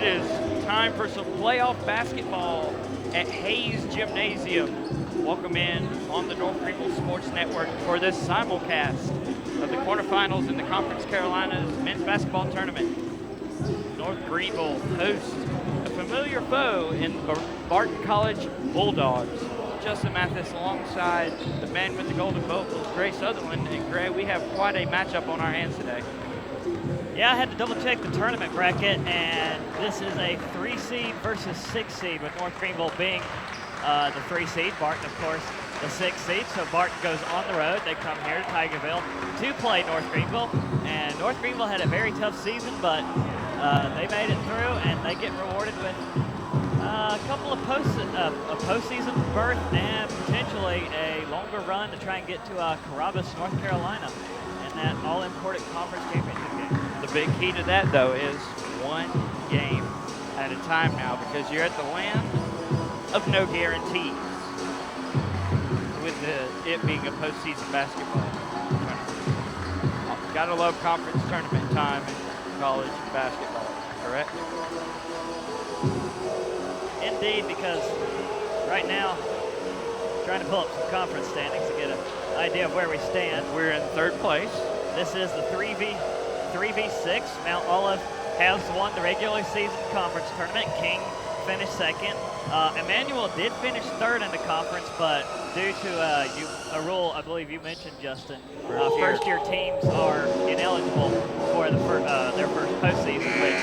it is time for some playoff basketball at Hayes Gymnasium. Welcome in on the North Greenville Sports Network for this simulcast of the quarterfinals in the Conference Carolinas men's basketball tournament. North Greenville hosts a familiar foe in the Barton College Bulldogs. Justin Mathis alongside the man with the golden vocals, Gray Sutherland. And Gray, we have quite a matchup on our hands today. Yeah, I had to double check the tournament bracket, and this is a 3 seed versus 6 seed, with North Greenville being the 3 seed, Barton, of course, the 6 seed. So Barton goes on the road. They come here to Tigerville to play North Greenville, and North Greenville had a very tough season, but they made it through, and they get rewarded with a couple of postseason berth and potentially a longer run to try and get to Carrabba's, North Carolina, in that all-important conference championship game. The big key to that, though, is one game at a time now, because you're at the land of no guarantees, with it being a postseason basketball tournament. Gotta love conference tournament time in college basketball, correct? Indeed, because right now, trying to pull up some conference standings to get an idea of where we stand. We're in 3rd place. This is the 3v6. Mount Olive has won the regular season conference tournament. King finished 2nd. Emmanuel did finish 3rd in the conference, but due to a rule I believe you mentioned, Justin, first-year teams are ineligible for their first postseason, which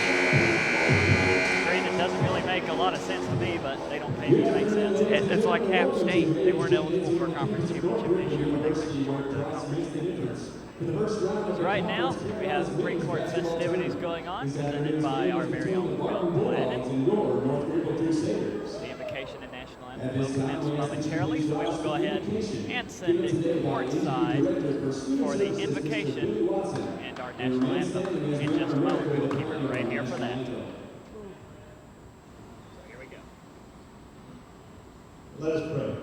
doesn't really make a lot of sense to me, but they don't pay me to make sense. It's like App State. They weren't eligible for a conference championship this year when they went to the conference. So right now, we have some pre-court festivities going on, presented by our very own Will Glennon. The invocation and national anthem will commence momentarily, so we will go ahead and send it courtside for the invocation and our national anthem in just a moment. We will keep it right here for that. Let us pray.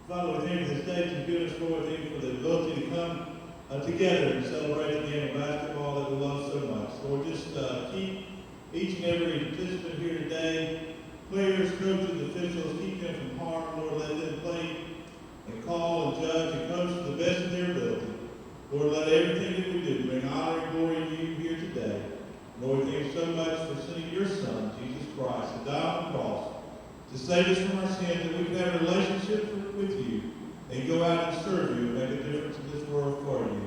Father, we thank you for this day you've given us for. We thank you for the ability to come together and celebrate the game of basketball that we love so much. Lord, just keep each and every participant here today, players, coaches, officials, keep them from harm. Lord, let them play and call and judge and coach to the best of their ability. Lord, let everything that we do bring honor and glory to you here today. Lord, thank you so much for sending your Son, Jesus Christ, to die on the cross, to save us from our sins, that we can have a relationship with you and go out and serve you and make a difference in this world for you.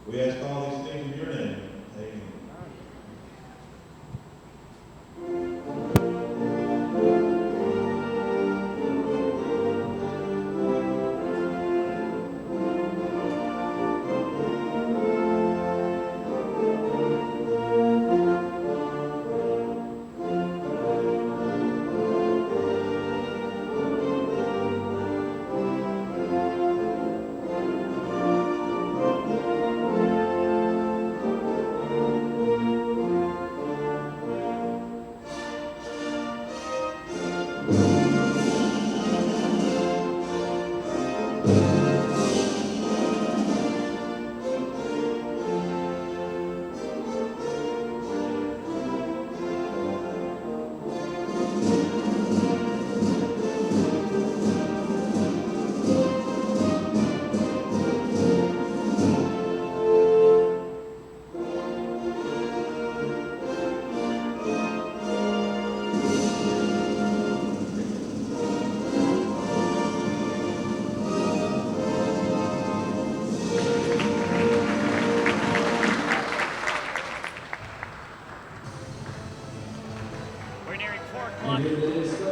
We ask all these things in your name. Amen.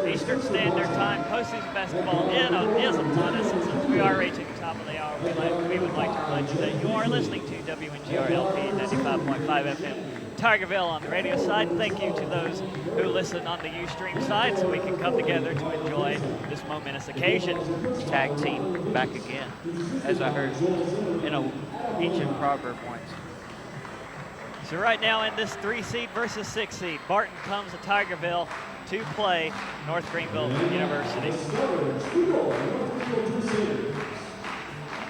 Eastern Standard Time. Postseason basketball is upon us, and since we are reaching the top of the hour, we would like to remind you that you are listening to WNGR LP 95.5 FM Tigerville on the radio side. Thank you to those who listen on the Ustream side, so we can come together to enjoy this momentous occasion. Tag team back again, as I heard in an ancient proverb once. So right now in this 3 seed versus 6 seed, Barton comes to Tigerville to play North Greenville University.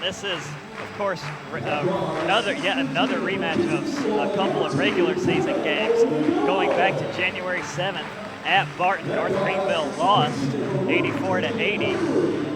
This is, of course, yet another rematch of a couple of regular season games. Going back to January 7th at Barton, North Greenville lost 84-80.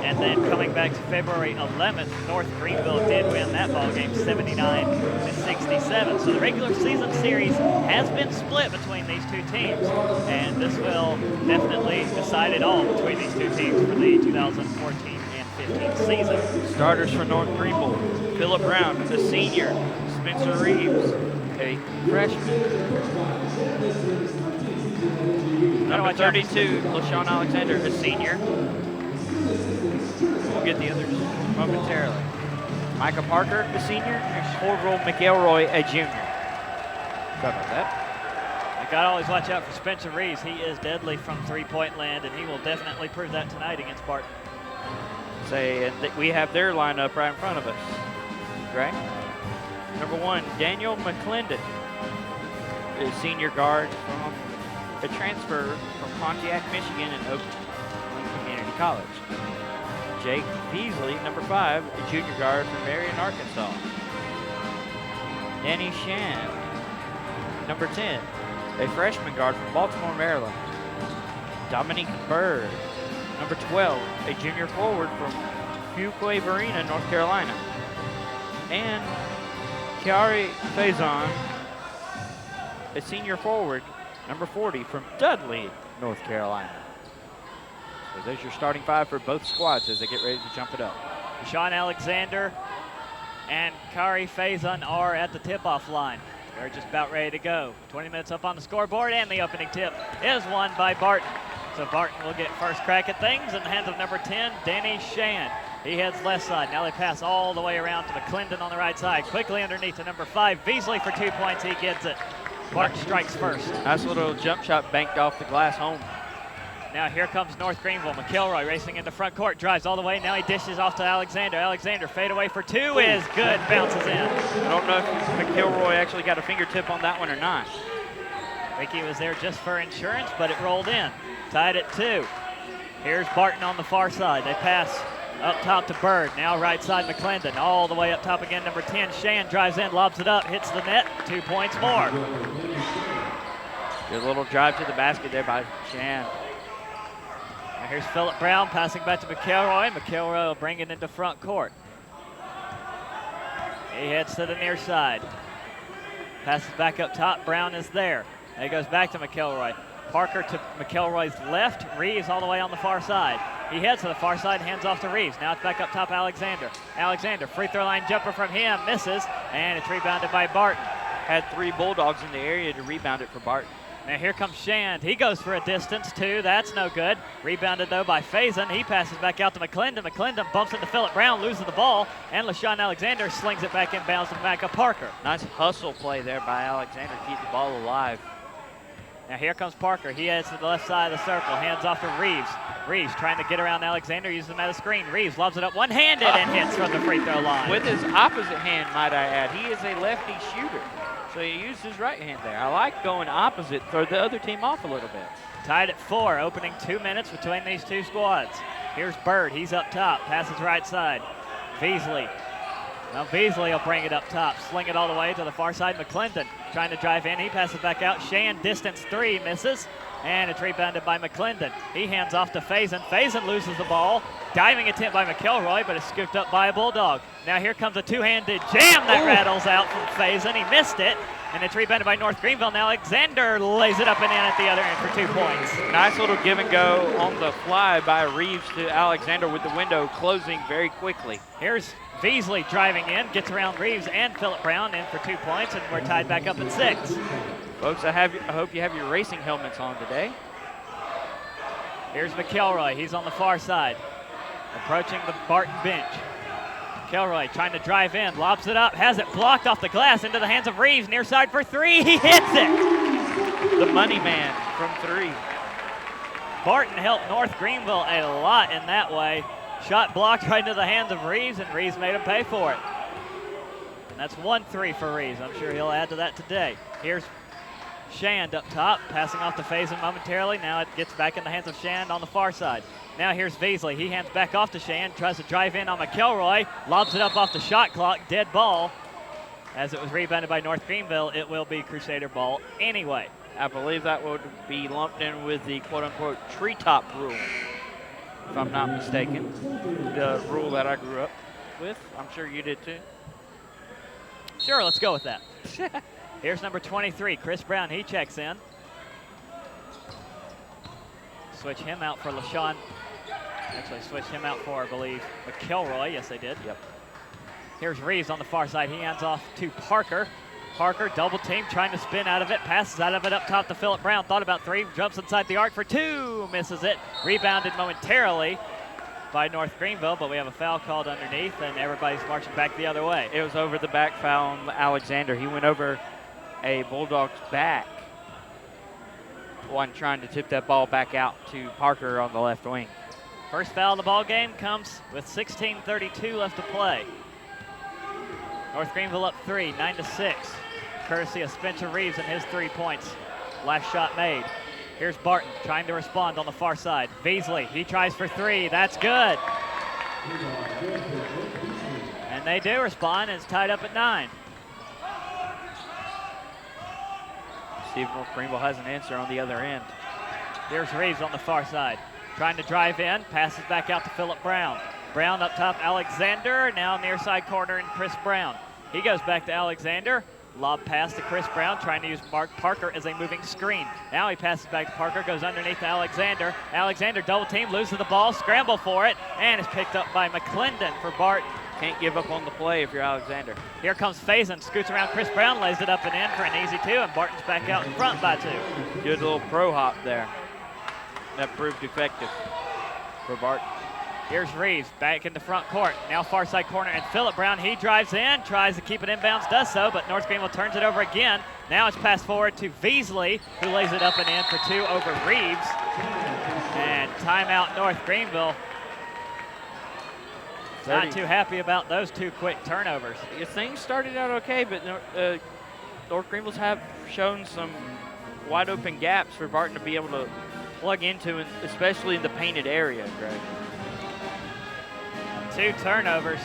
And then coming back to February 11th, North Greenville did win that ball game 79-67. So the regular season series has been split between these two teams, and this will definitely decide it all between these two teams for the 2014 and 15 season. Starters for North Greenville: Philip Brown, a senior; Spencer Reeves, a freshman; number 32, LaShawn Alexander, a senior. We'll get the others momentarily. Micah Parker, a senior, and Corporal McElroy, a junior. Sorry about that. You got to always watch out for Spencer Reeves. He is deadly from three-point land, and he will definitely prove that tonight against Barton. We have their lineup right in front of us, right? Number 1, Daniel McClendon, a senior guard from a transfer from Pontiac, Michigan, and Oakland Community College. Jake Beasley, number 5, a junior guard from Marion, Arkansas. Danny Shand, number 10, a freshman guard from Baltimore, Maryland. Dominique Bird, number 12, a junior forward from Fuquay-Varina, North Carolina. And Kiari Faison, a senior forward, number 40, from Dudley, North Carolina. So there's your starting 5 for both squads as they get ready to jump it up. Sean Alexander and Kari Faison are at the tip-off line. They're just about ready to go. 20 minutes up on the scoreboard, and the opening tip is won by Barton. So Barton will get first crack at things in the hands of number 10, Danny Shand. He heads left side. Now they pass all the way around to McClendon on the right side. Quickly underneath to number 5, Beasley for 2 points. He gets it. Barton strikes first. Nice little jump shot banked off the glass home. Now here comes North Greenville. McElroy racing into front court, drives all the way. Now he dishes off to Alexander. Alexander fade away for 2 is good, bounces in. I don't know if McElroy actually got a fingertip on that one or not. I think he was there just for insurance, but it rolled in. Tied at 2. Here's Barton on the far side. They pass up top to Bird. Now right side McClendon. All the way up top again, number 10. Shand drives in, lobs it up, hits the net. 2 points more. Good little drive to the basket there by Shand. Now here's Philip Brown passing back to McElroy. McElroy will bring it into front court. He heads to the near side. Passes back up top. Brown is there. Now he goes back to McElroy. Parker to McElroy's left. Reeves all the way on the far side. He heads to the far side, hands off to Reeves. Now it's back up top, Alexander. Alexander, free throw line jumper from him, misses, and it's rebounded by Barton. Had 3 Bulldogs in the area to rebound it for Barton. Now here comes Shand. He goes for a distance, 2. That's no good. Rebounded, though, by Faison. He passes back out to McClendon. McClendon bumps into Philip Brown, loses the ball, and LaShawn Alexander slings it back inbounds to Micah Parker. Nice hustle play there by Alexander to keep the ball alive. Now here comes Parker. He heads to the left side of the circle, hands off to Reeves. Reeves trying to get around Alexander, uses him as a screen. Reeves lobs it up one-handed and hits from the free throw line. With his opposite hand, might I add. He is a lefty shooter, so he used his right hand there. I like going opposite, throw the other team off a little bit. Tied at 4, opening 2 minutes between these two squads. Here's Bird, he's up top, passes right side. Beasley. Now Beasley will bring it up top, sling it all the way to the far side. McClendon trying to drive in, he passes back out. Shand, distance 3, misses, and it's rebounded by McClendon. He hands off to Faison. Faison loses the ball. Diving attempt by McElroy, but it's scooped up by a Bulldog. Now here comes a two-handed jam that rattles out from Faison. He missed it, and it's rebounded by North Greenville. Now Alexander lays it up and in at the other end for 2 points. Nice little give and go on the fly by Reeves to Alexander with the window closing very quickly. Here's Beasley driving in, gets around Reeves and Philip Brown in for 2 points, and we're tied back up at 6. Folks, I hope you have your racing helmets on today. Here's McElroy, he's on the far side, approaching the Barton bench. McElroy trying to drive in, lobs it up, has it blocked off the glass into the hands of Reeves, near side for 3, he hits it! The money man from 3. Barton helped North Greenville a lot in that way. Shot blocked right into the hands of Reeves, and Reeves made him pay for it. And that's 1-3 for Reeves. I'm sure he'll add to that today. Here's Shand up top, passing off to Faison momentarily. Now it gets back in the hands of Shand on the far side. Now here's Beasley. He hands back off to Shan, tries to drive in on McElroy, lobs it up off the shot clock, dead ball. As it was rebounded by North Greenville, it will be Crusader ball anyway. I believe that would be lumped in with the quote-unquote treetop rule, if I'm not mistaken. The rule that I grew up with. I'm sure you did too. Sure, let's go with that. Here's number 23, Chris Brown. He checks in. Switch him out for LaShawn. Actually, switch him out for, I believe, McElroy. Yes, they did. Yep. Here's Reeves on the far side. He hands off to Parker. Parker, double team, trying to spin out of it. Passes out of it up top to Phillip Brown. Thought about three. Jumps inside the arc for two. Misses it. Rebounded momentarily by North Greenville, but we have a foul called underneath, and everybody's marching back the other way. It was over the back foul on Alexander. He went over a Bulldog's back when trying to tip that ball back out to Parker on the left wing. First foul of the ball game comes with 16:32 left to play. North Greenville up 3, 9-6. Courtesy of Spencer Reeves and his 3 points. Last shot made. Here's Barton trying to respond on the far side. Beasley, he tries for 3. That's good. And they do respond, and it's tied up at 9. See if North Greenville has an answer on the other end. Here's Reeves on the far side. Trying to drive in, passes back out to Phillip Brown. Brown up top, Alexander, now near side corner, and Chris Brown. He goes back to Alexander. Lob pass to Chris Brown, trying to use Mark Parker as a moving screen. Now he passes back to Parker, goes underneath to Alexander. Alexander double team, loses the ball, scramble for it, and is picked up by McClendon for Barton. Can't give up on the play if you're Alexander. Here comes Faison, scoots around Chris Brown, lays it up and in for an easy 2, and Barton's back out in front by 2. Good little pro hop there. That proved effective for Barton. Here's Reeves back in the front court. Now far side corner, and Phillip Brown, he drives in, tries to keep it inbounds, does so, but North Greenville turns it over again. Now it's passed forward to Beasley, who lays it up and in for 2 over Reeves. And timeout North Greenville. Not too happy about those 2 quick turnovers. Things started out okay, but North Greenville's have shown some wide open gaps for Barton to be able to plug into, especially in the painted area, Greg. 2 turnovers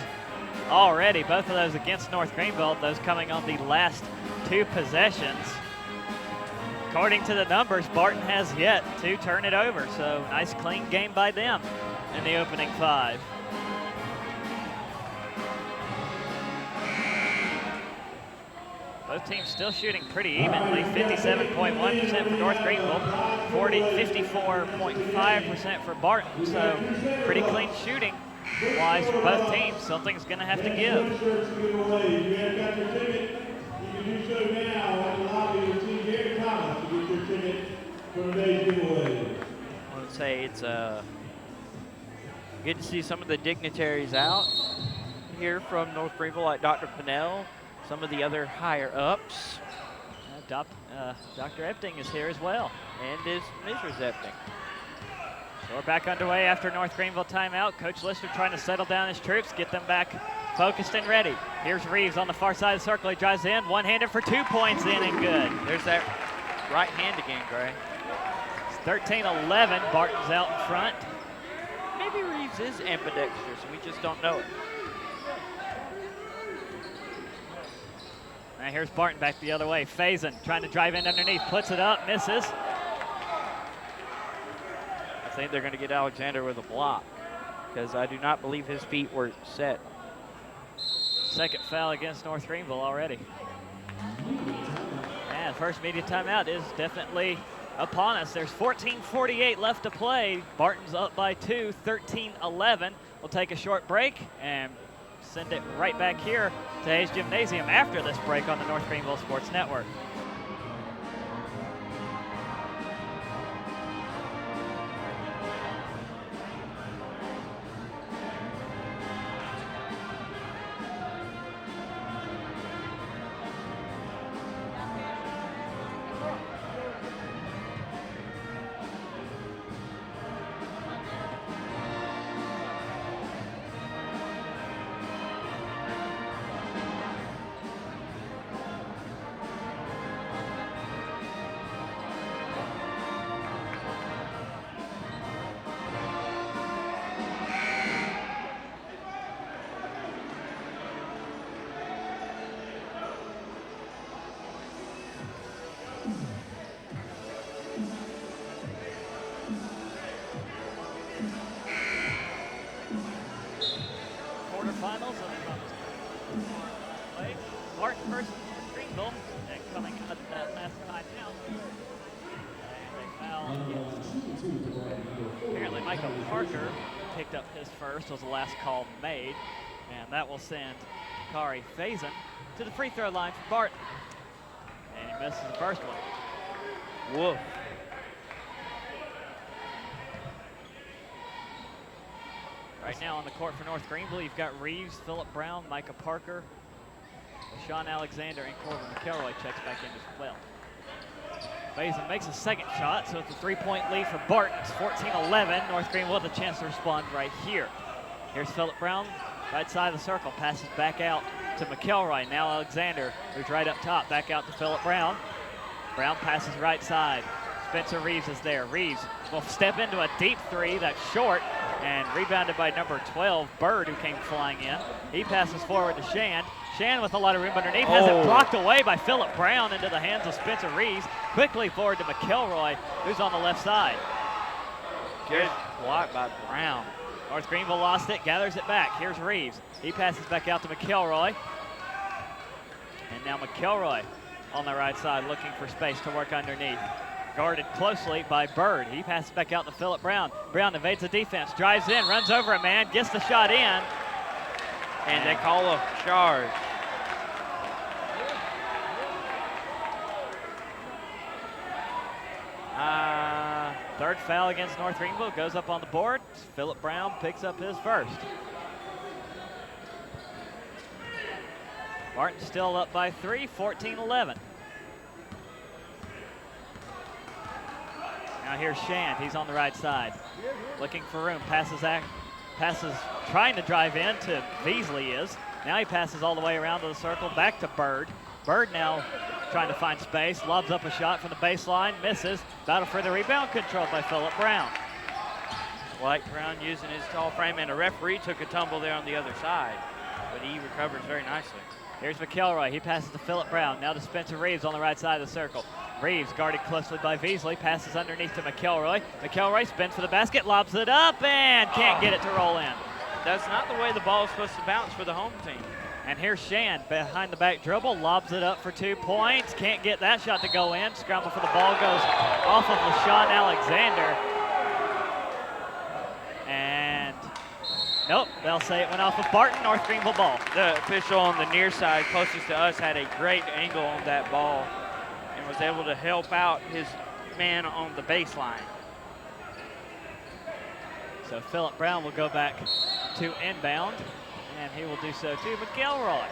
already, both of those against North Greenville, those coming on the last 2 possessions. According to the numbers, Barton has yet to turn it over, so nice clean game by them in the opening 5. Both teams still shooting pretty evenly, 57.1% for North Greenville, 54.5% for Barton, so pretty clean shooting wise for both teams. Something's going to have to give. I would say it's good to see some of the dignitaries out here from North Greenville, like Dr. Pinnell, some of the other higher ups. Dr. Epting is here as well. And is Mrs. Epting. So we're back underway after North Greenville timeout. Coach Lister trying to settle down his troops, get them back focused and ready. Here's Reeves on the far side of the circle. He drives in, one-handed for 2 points in and good. There's that right hand again, Gray. It's 13-11. Barton's out in front. Maybe Reeves is ambidextrous and we just don't know it. Now here's Barton back the other way. Faison trying to drive in underneath, puts it up, misses. I think they're going to get Alexander with a block because I do not believe his feet were set. Second foul against North Greenville already. And first media timeout is definitely upon us. There's 14:48 left to play. Barton's up by 2, 13-11. We'll take a short break and send it right back here to Hayes Gymnasium after this break on the North Greenville Sports Network. Barton versus Greenville. And coming out of that last timeout, and they fouled. Apparently Micah Parker picked up his first, was the last call made. And that will send Kari Faison to the free throw line for Barton. And he misses the first one. Woof. Right now on the court for North Greenville, you've got Reeves, Phillip Brown, Micah Parker, Sean Alexander, and Corbin McElroy checks back in as well. Faison makes a second shot, so it's a 3-point lead for Barton. It's 14-11. North Greenville with a chance to respond right here. Here's Phillip Brown, right side of the circle, passes back out to McElroy. Now Alexander, who's right up top, back out to Phillip Brown. Brown passes right side. Spencer Reeves is there. Reeves will step into a deep three that's short and rebounded by number 12, Bird, who came flying in. He passes forward to Shand. Shand with a lot of room underneath, has it blocked away by Phillip Brown into the hands of Spencer Reeves. Quickly forward to McElroy, who's on the left side. Good block by Brown. North Greenville lost it, gathers it back. Here's Reeves. He passes back out to McElroy. And now McElroy on the right side looking for space to work underneath. Guarded closely by Bird. He passes back out to Phillip Brown. Brown evades the defense, drives in, runs over a man, gets the shot in. And they call a charge. Third foul against North Greenville, goes up on the board. Phillip Brown picks up his first. Barton still up by 3, 14-11. Now here's Shand, he's on the right side. Looking for room, passes, trying to drive in to Beasley is. Now he passes all the way around to the circle, back to Bird. Bird now trying to find space, lobs up a shot from the baseline, misses. Battle for the rebound, controlled by Phillip Brown. Like Brown using his tall frame, and a referee took a tumble there on the other side, but he recovers very nicely. Here's McElroy, he passes to Phillip Brown, now to Spencer Reeves on the right side of the circle. Reeves guarded closely by Beasley, passes underneath to McElroy. McElroy spins for the basket, lobs it up, and can't get it to roll in. That's not the way the ball is supposed to bounce for the home team. And here's Shand, behind the back dribble, lobs it up for 2 points. Can't get that shot to go in. Scramble for the ball goes off of LaShawn Alexander. And nope, they'll say it went off of Barton. North Greenville ball. The official on the near side closest to us had a great angle on that ball and was able to help out his man on the baseline. So Phillip Brown will go back to inbound, and he will do so to McElroy.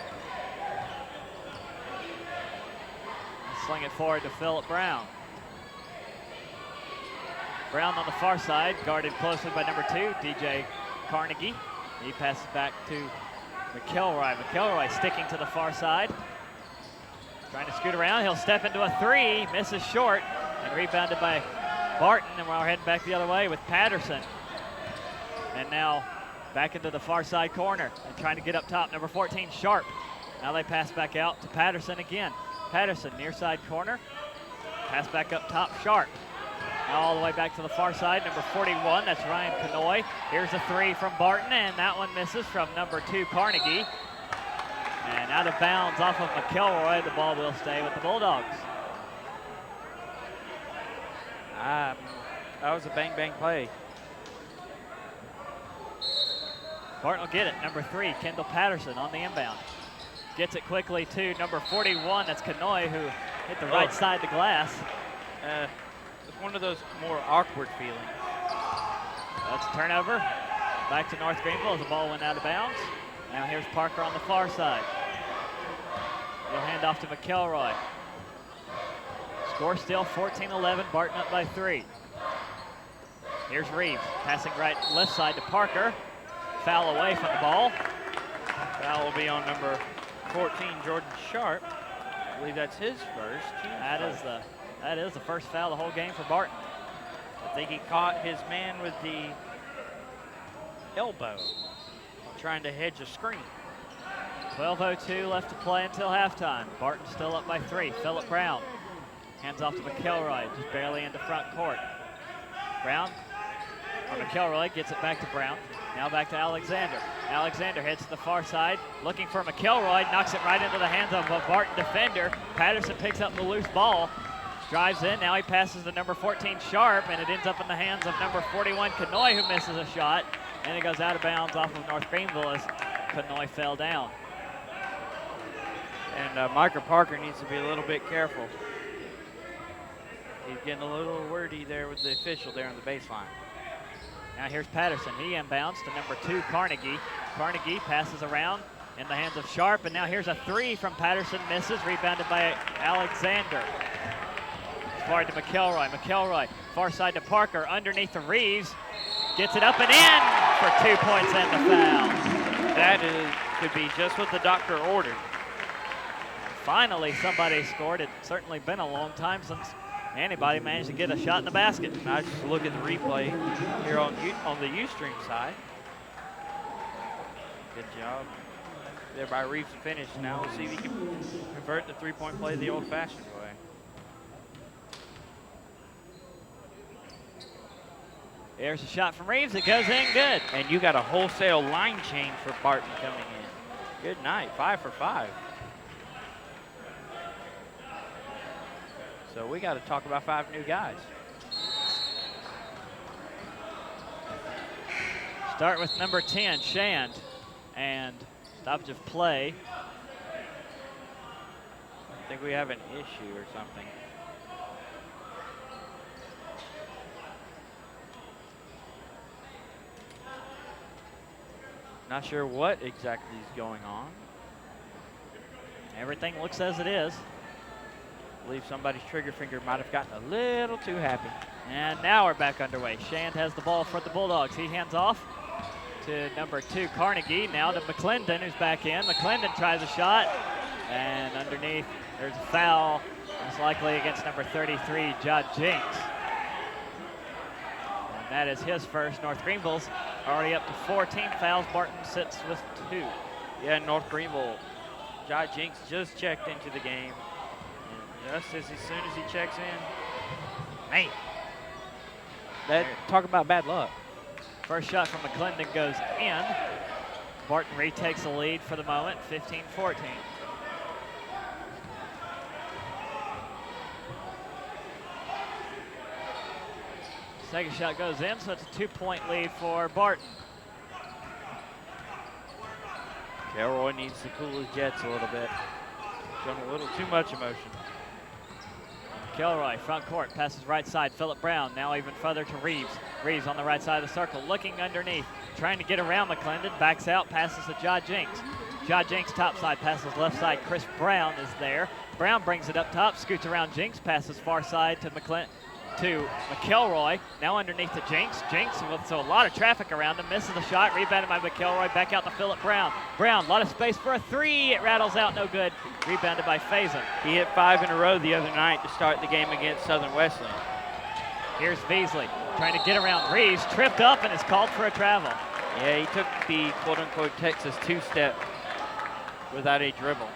Sling it forward to Phillip Brown. Brown on the far side, guarded closely by number 2, DJ Carnegie. He passes back to McElroy. McElroy sticking to the far side. Trying to scoot around, he'll step into a 3, misses short, and rebounded by Barton, and we're heading back the other way with Patterson. And now back into the far side corner and trying to get up top, number 14, Sharp. Now they pass back out to Patterson again. Patterson, near side corner. Pass back up top, Sharp. Now all the way back to the far side, number 41, that's Ryan Kanoy. Here's a 3 from Barton, and that one misses from number 2, Carnegie. And out of bounds off of McElroy, the ball will stay with the Bulldogs. That was a bang-bang play. Barton will get it, number 3, Kendall Patterson on the inbound. Gets it quickly to number 41, that's Kanoy, who hit the right side of the glass. It's one of those more awkward feelings. That's a turnover. Back to North Greenville as the ball went out of bounds. Now here's Parker on the far side. He'll hand off to McElroy. Score still 14-11, Barton up by 3. Here's Reeves, passing left side to Parker. Foul away from the ball. Foul will be on number 14, Jordan Sharp. I believe that's his first. That is the first foul of the whole game for Barton. I think he caught his man with the elbow, trying to hedge a screen. 12:02 left to play until halftime. Barton still up by 3. Phillip Brown hands off to McElroy, just barely into front court. Brown, or McElroy gets it back to Brown. Now back to Alexander. Alexander heads to the far side, looking for McElroy, knocks it right into the hands of a Barton defender. Patterson picks up the loose ball, drives in. Now he passes to number 14, Sharp, and it ends up in the hands of number 41, Kanoy, who misses a shot. And it goes out of bounds off of North Greenville as Kanoy fell down. And Micah Parker needs to be a little bit careful. He's getting a little wordy there with the official there on the baseline. Now here's Patterson. He inbounds to number 2, Carnegie. Carnegie passes around in the hands of Sharp, and now here's a 3 from Patterson, misses, rebounded by Alexander. Forward to McElroy. McElroy, far side to Parker, underneath the Reeves, gets it up and in for 2 points and the foul. That could be just what the doctor ordered. Finally, somebody scored. It's certainly been a long time since anybody managed to get a shot in the basket. Nice look at the replay here on the Ustream side. Good job there by Reeves to finish. Now we'll see if he can convert the three-point play the old-fashioned way. There's a shot from Reeves. It goes in good. And you got a wholesale line change for Barton coming in. Good night, 5 for 5. So we got to talk about 5 new guys. Start with number 10, Shand, and stoppage of play. I think we have an issue or something. Not sure what exactly is going on. Everything looks as it is. I believe somebody's trigger finger might have gotten a little too happy. And now we're back underway. Shand has the ball for the Bulldogs. He hands off to number 2, Carnegie. Now to McClendon, who's back in. McClendon tries a shot, and underneath there's a foul, most likely against number 33, Judd Jinks. And that is his first. North Greenville's already up to 14 fouls. Barton sits with 2. Yeah, North Greenville. Judd Jinks just checked into the game. Just as soon as he checks in, man, talk about bad luck. First shot from McClendon goes in. Barton retakes the lead for the moment, 15-14. Second shot goes in, so it's a 2-point lead for Barton. Kelroy needs to cool his jets a little bit. Showing a little too much emotion. Kilroy, front court, passes right side. Phillip Brown, now even further to Reeves. Reeves on the right side of the circle, looking underneath, trying to get around McClendon, backs out, passes to Judd Jinks. Judd Jinks top side, passes left side. Chris Brown is there. Brown brings it up top, scoots around Jinks, passes far side to McElroy, now underneath to Jinks. Jinks with a lot of traffic around him, misses the shot, rebounded by McElroy, back out to Phillip Brown. Brown, a lot of space for a 3, it rattles out, no good, rebounded by Faison. He hit 5 in a row the other night to start the game against Southern Wesleyan. Here's Beasley, trying to get around Reeves, tripped up and is called for a travel. Yeah, he took the quote-unquote Texas 2-step without a dribble.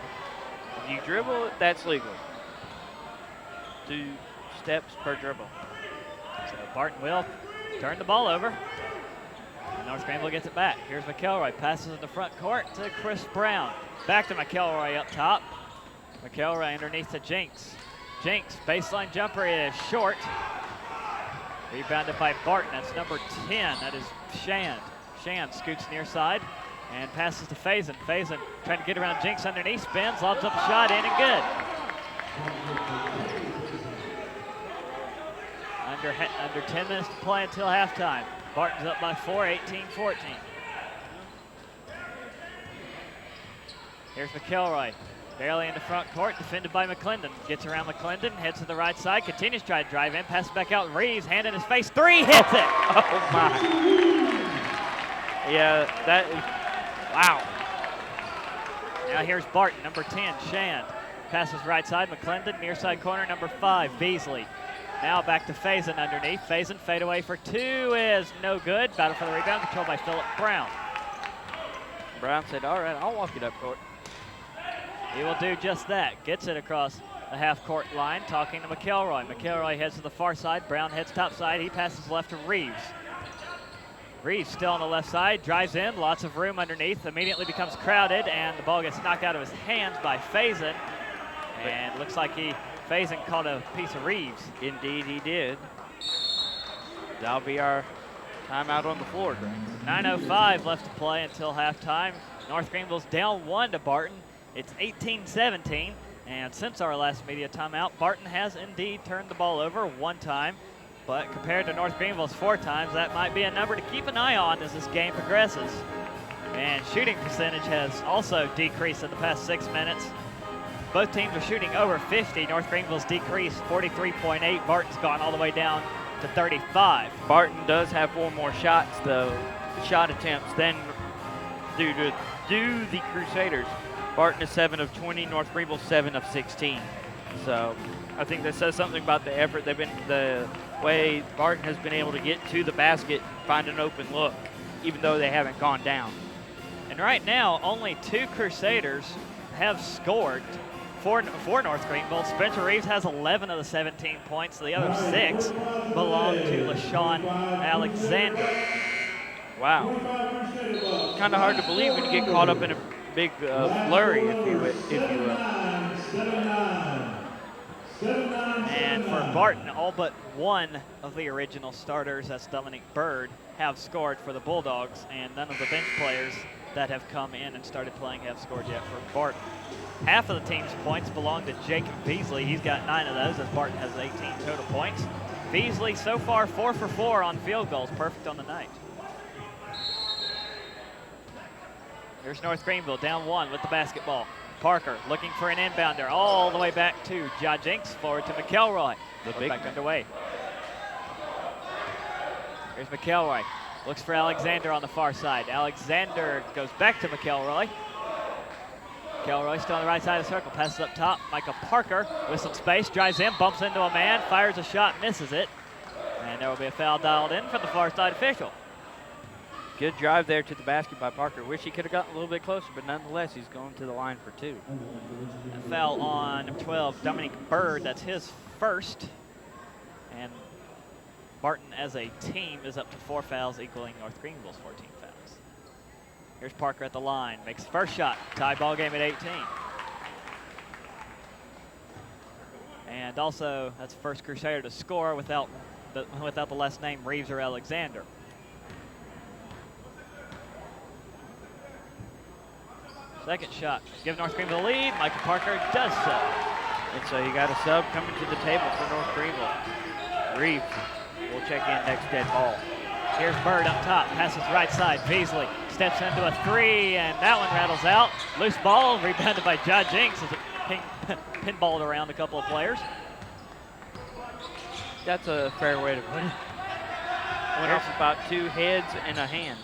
If you dribble, that's legal. 2 steps per dribble. So Barton will turn the ball over. North Greenville gets it back. Here's McElroy, passes in the front court to Chris Brown. Back to McElroy up top. McElroy underneath to Jinks. Jinks, baseline jumper is short. Rebounded by Barton, that's number 10, that is Shand. Shand scoots near side and passes to Faison. Faison trying to get around Jinks underneath, spins, lobs up a shot, in and good. Under 10 minutes to play until halftime. Barton's up by 4, 18-14. Here's McElroy, barely in the front court, defended by McClendon. Gets around McClendon, heads to the right side, continues to try to drive in, passes back out. Reeves, hand in his face, 3, hits it! Oh my. Yeah, that is, wow. Now here's Barton, number 10, Shand. Passes right side, McClendon, near side corner, number 5, Beasley. Now back to Faison underneath. Faison fade away for 2 is no good. Battle for the rebound, controlled by Phillip Brown. Brown said, all right, I'll walk it up court. He will do just that. Gets it across the half-court line, talking to McElroy. McElroy heads to the far side. Brown heads top side. He passes left to Reeves. Reeves still on the left side, drives in, lots of room underneath, immediately becomes crowded, and the ball gets knocked out of his hands by Faison. And looks like Faison caught a piece of Reeves. Indeed he did. That'll be our timeout on the floor, Greg. 9:05 left to play until halftime. North Greenville's down 1 to Barton. It's 18-17, and since our last media timeout, Barton has indeed turned the ball over 1 time, but compared to North Greenville's 4 times, that might be a number to keep an eye on as this game progresses. And shooting percentage has also decreased in the past 6 minutes. Both teams are shooting over 50. North Greenville's decreased 43.8. Barton's gone all the way down to 35. Barton does have 4 more shots, though, shot attempts, than do the Crusaders. Barton is 7 of 20, North Greenville 7 of 16. So I think that says something about the effort the way Barton has been able to get to the basket, find an open look, even though they haven't gone down. And right now, only 2 Crusaders have scored for North Greenville. Spencer Reeves has 11 of the 17 points. The other 6 belong to LaShawn Alexander. Wow. Kind of hard to believe when you get caught up in a big flurry, if you will. And for Barton, all but 1 of the original starters, that's Dominic Bird, have scored for the Bulldogs, and none of the bench players that have come in and started playing have scored yet for Barton. Half of the team's points belong to Jacob Beasley. He's got 9 of those, as Barton has 18 total points. Beasley so far 4 for 4 on field goals, perfect on the night. Here's North Greenville down 1 with the basketball. Parker looking for an inbounder all the way back to Ja Jinks, forward to McElroy. Back underway. Here's McElroy. Looks for Alexander on the far side. Alexander goes back to McElroy. McElroy still on the right side of the circle. Passes up top. Micah Parker with some space. Drives in, bumps into a man, fires a shot, misses it. And there will be a foul dialed in from the far side official. Good drive there to the basket by Parker. Wish he could have gotten a little bit closer, but nonetheless, he's going to the line for 2. A foul on number 12, Dominic Bird. That's his first. And Barton as a team is up to 4 fouls, equaling North Greenville's 14 fouls. Here's Parker at the line, makes the first shot, tie ball game at 18. And also, that's the first Crusader to score without the last name Reeves or Alexander. Second shot, give North Greenville the lead. Micah Parker does so. And so you got a sub coming to the table for North Greenville. Reeves will check in next dead ball. Here's Bird up top, passes right side. Beasley steps into a 3, and that one rattles out. Loose ball, rebounded by Ja Jinks as it pinballed around a couple of players. That's a fair way to put it. Went off about 2 heads and a hand.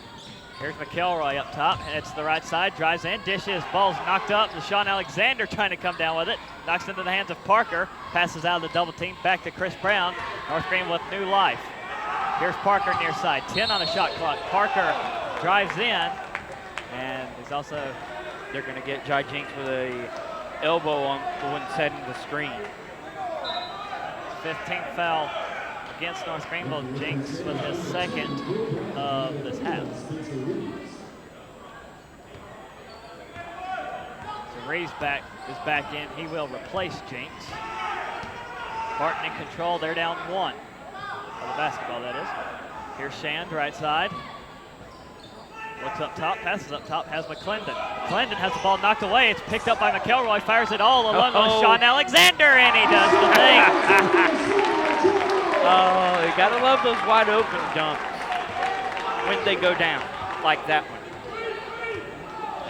Here's McElroy up top, heads to the right side, drives in, dishes, ball's knocked up. LaShawn Alexander trying to come down with it. Knocks into the hands of Parker, passes out of the double team back to Chris Brown. North Greenville with new life. Here's Parker near side, 10 on the shot clock. Parker drives in, and he's also... They're going to get Ja Jinks with a elbow on the one setting the screen. 15th foul against North Greenville. Jinks with his second of this half. So Reeves is back in. He will replace Jinks. Barton in control. They're down 1. For the basketball, that is. Here's Shand, right side. Looks up top, passes up top, has McClendon. McClendon has the ball knocked away. It's picked up by McElroy, fires it all alone with Sean Alexander, and he does the thing. Oh, you gotta love those wide open dunks when they go down, like that one.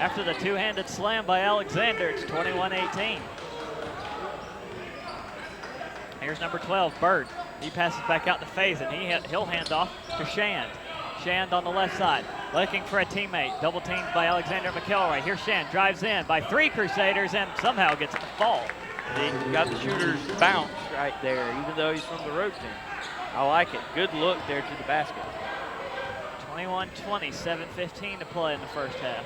After the two-handed slam by Alexander, it's 21-18. Here's number 12, Bird. He passes back out to Faison. He'll hand off to Shand. Shand on the left side, looking for a teammate. Double teamed by Alexander McElroy. Here's Shand, drives in by 3 Crusaders and somehow gets it to fall. He got the shooter's bounce right there, even though he's from the road team. I like it. Good look there to the basket. 21-20, 7:15 to play in the first half.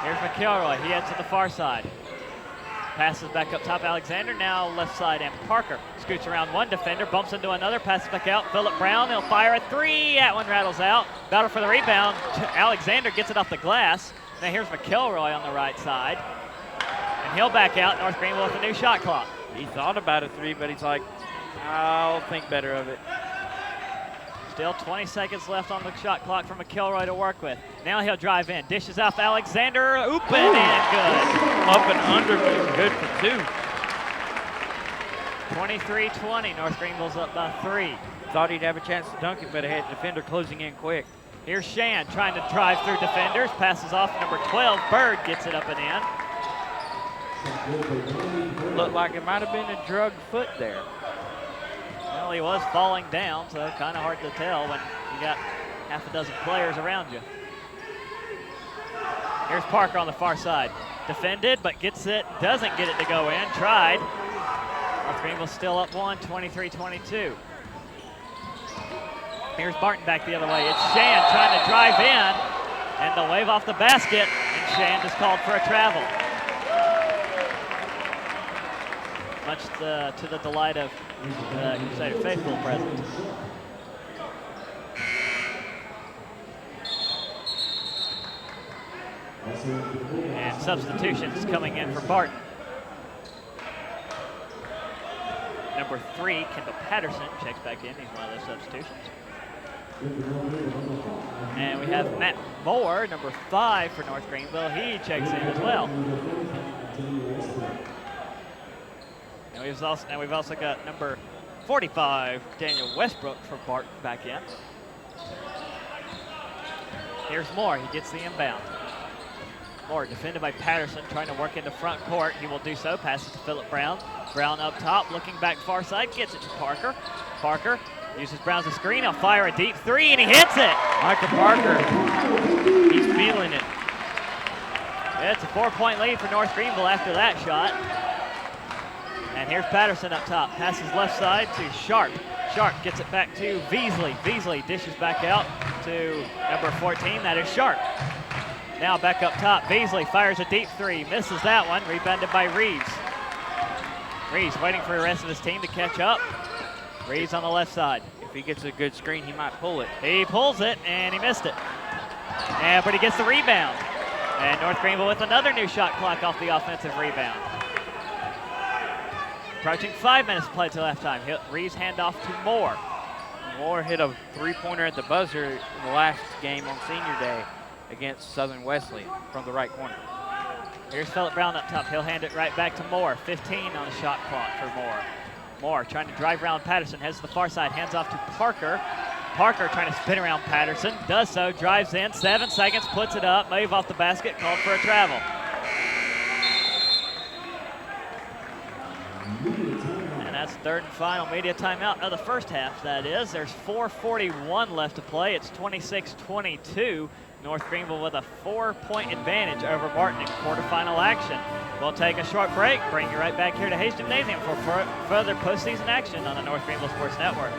Here's McElroy. He heads to the far side. Passes back up top, Alexander. Now left side, and Parker scoots around one defender, bumps into another, passes back out. Phillip Brown, he'll fire a three. That one rattles out. Battle for the rebound. Alexander gets it off the glass. Now here's McElroy on the right side. And he'll back out. North Greenville with a new shot clock. He thought about a three, but he's like, I'll think better of it. Still 20 seconds left on the shot clock for McElroy to work with. Now he'll drive in. Dishes off Alexander. Open and good. Up and under, good for two. 23-20. North Greenville's up by 3. Thought he'd have a chance to dunk it, but had defender closing in quick. Here's Shan trying to drive through defenders. Passes off number 12. Bird gets it up and in. Looked like it might have been a drug foot there. Well, he was falling down, so kind of hard to tell when you got half a dozen players around you. Here's Parker on the far side. Defended, but gets it, doesn't get it to go in. Tried. North Greenville still up 1, 23-22. Here's Barton back the other way. It's Shan trying to drive in, and the wave off the basket, and Shan is called for a travel. Much to the delight of Crusader faithful present. And substitutions coming in for Barton. Number 3, Kendall Patterson, checks back in. He's one of those substitutions. And we have Matt Moore, number 5 for North Greenville. He checks in as well. And we've also got number 45, Daniel Westbrook for Barton back in. Here's Moore. He gets the inbound. Moore defended by Patterson, trying to work into front court. He will do so. Passes to Phillip Brown. Brown up top, looking back far side, gets it to Parker. Parker uses Brown as a screen. He'll fire a deep three, and he hits it. Michael Parker, he's feeling it. It's a 4-point lead for North Greenville after that shot. And here's Patterson up top. Passes left side to Sharp. Sharp gets it back to Beasley. Beasley dishes back out to number 14. That is Sharp. Now back up top. Beasley fires a deep three. Misses that one. Rebounded by Reeves. Reeves waiting for the rest of his team to catch up. Reeves on the left side. If he gets a good screen, he might pull it. He pulls it, and he missed it. But he gets the rebound. And North Greenville with another new shot clock off the offensive rebound. Approaching 5 minutes to play till halftime. Reeves handoff to Moore. Moore hit a three-pointer at the buzzer in the last game on senior day against Southern Wesley from the right corner. Here's Phillip Brown up top. He'll hand it right back to Moore. 15 on the shot clock for Moore. Moore trying to drive around Patterson. Heads to the far side. Hands off to Parker. Parker trying to spin around Patterson. Does so. Drives in. 7 seconds. Puts it up. Wave off the basket. Called for a travel. And that's third and final media timeout of the first half, that is. There's 4:41 left to play. It's 26-22. North Greenville with a 4-point advantage over Barton in quarterfinal action. We'll take a short break, bring you right back here to Hayes Gymnasium for further postseason action on the North Greenville Sports Network.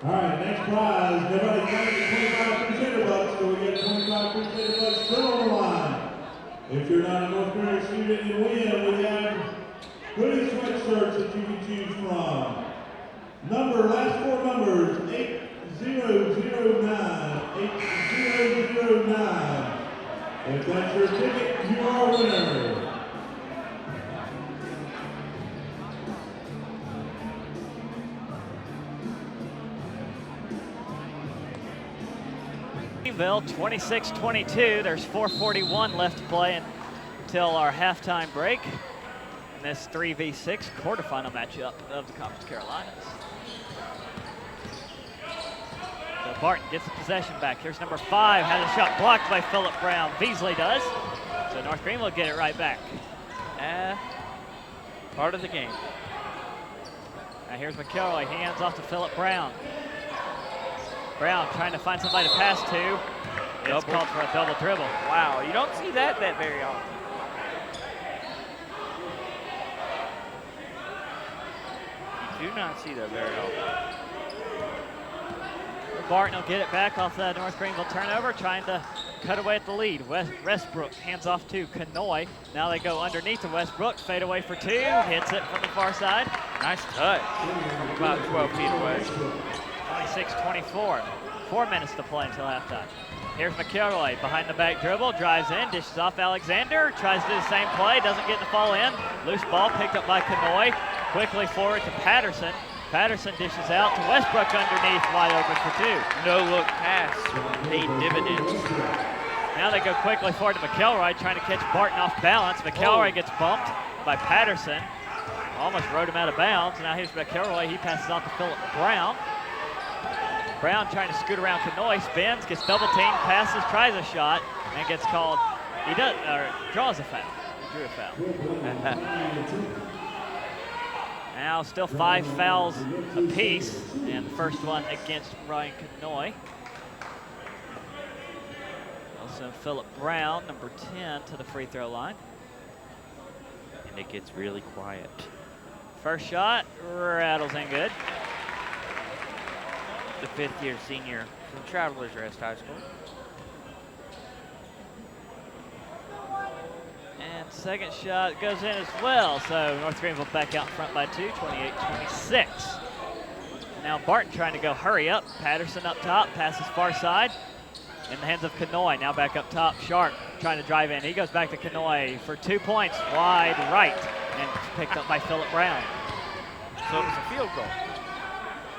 All right, next prize. Everybody come to 25 Crusader bucks, so we get 25 Crusader bucks still on the line. If you're not a North Greenville student and win, we have hoodie sweatshirts that you can choose from. Last 4 numbers, 8009, 8009. If that's your ticket, you are a winner. Greenville 26-22. There's 4:41 left to play until our halftime break in this 3v6 quarterfinal matchup of the Conference Carolinas. So Barton gets the possession back. Here's number 5. Has a shot blocked by Phillip Brown. Beasley does. So North Greenville get it right back. Part of the game. Now here's McElroy. Hands off to Phillip Brown. Brown trying to find somebody to pass to. It's called for a double dribble. Wow, you don't see that very often. You do not see that very often. Barton will get it back off that North Greenville turnover, trying to cut away at the lead. Westbrook hands off to Kanoy. Now they go underneath to Westbrook, fade away for 2, hits it from the far side. Nice touch, about 12 feet away. 26-24, 4 minutes to play until halftime. Here's McElroy, behind the back dribble, drives in, dishes off Alexander, tries to do the same play, doesn't get the fall in. Loose ball picked up by Kanoy, quickly forward to Patterson. Patterson dishes out to Westbrook underneath, wide open for 2. No-look pass, paid dividends. Now they go quickly forward to McElroy, trying to catch Barton off balance. McElroy gets bumped by Patterson. Almost rode him out of bounds. Now here's McElroy, he passes off to Phillip Brown. Brown trying to scoot around Kanoy, spins, gets double teamed, passes, tries a shot, and gets called. He does, or draws a foul. He drew a foul. Now still 5 fouls apiece, and the first one against Ryan Kanoy. Also Phillip Brown, number 10, to the free throw line. And it gets really quiet. First shot, rattles in good. The 5th-year senior from Travelers Rest High School. And second shot goes in as well. So North Greenville back out in front by 2, 28-26. Now Barton trying to go hurry up. Patterson up top, passes far side. In the hands of Kanoy, now back up top. Sharp trying to drive in. He goes back to Kanoy for 2 points, wide right. And picked up by Phillip Brown. So it was a field goal.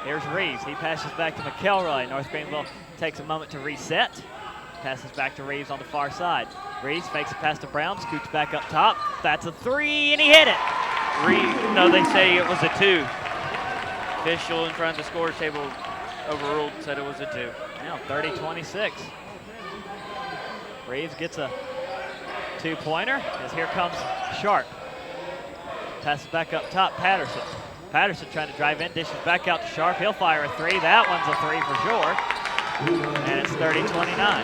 Here's Reeves. He passes back to McElroy. North Greenville takes a moment to reset. Passes back to Reeves on the far side. Reeves fakes a pass to Brown, scoots back up top. That's a 3, and he hit it. No, they say it was a 2. Official in front of the scores table overruled, said it was a 2. Now 30-26. Reeves gets a 2-pointer as here comes Sharp. Passes back up top, Patterson. Patterson trying to drive in, dishes back out to Sharp. He'll fire a 3. That one's a 3 for sure. And it's 30-29.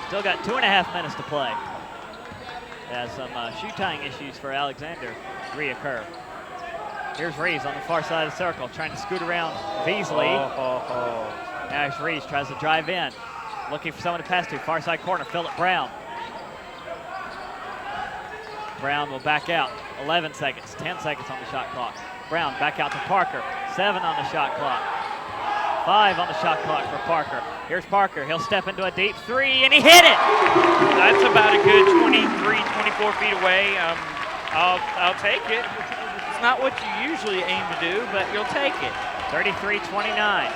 Still got 2.5 minutes to play as some shoe tying issues for Alexander reoccur. Here's Reeves on the far side of the circle, trying to scoot around Beasley. Now here's Reeves, tries to drive in, looking for someone to pass to. Far side corner, Phillip Brown. Brown will back out. 11 seconds, 10 seconds on the shot clock. Brown back out to Parker. 7 on the shot clock. 5 on the shot clock for Parker. Here's Parker. He'll step into a deep 3, and he hit it! That's about a good 23, 24 feet away. I'll take it. It's not what you usually aim to do, but you'll take it. 33-29.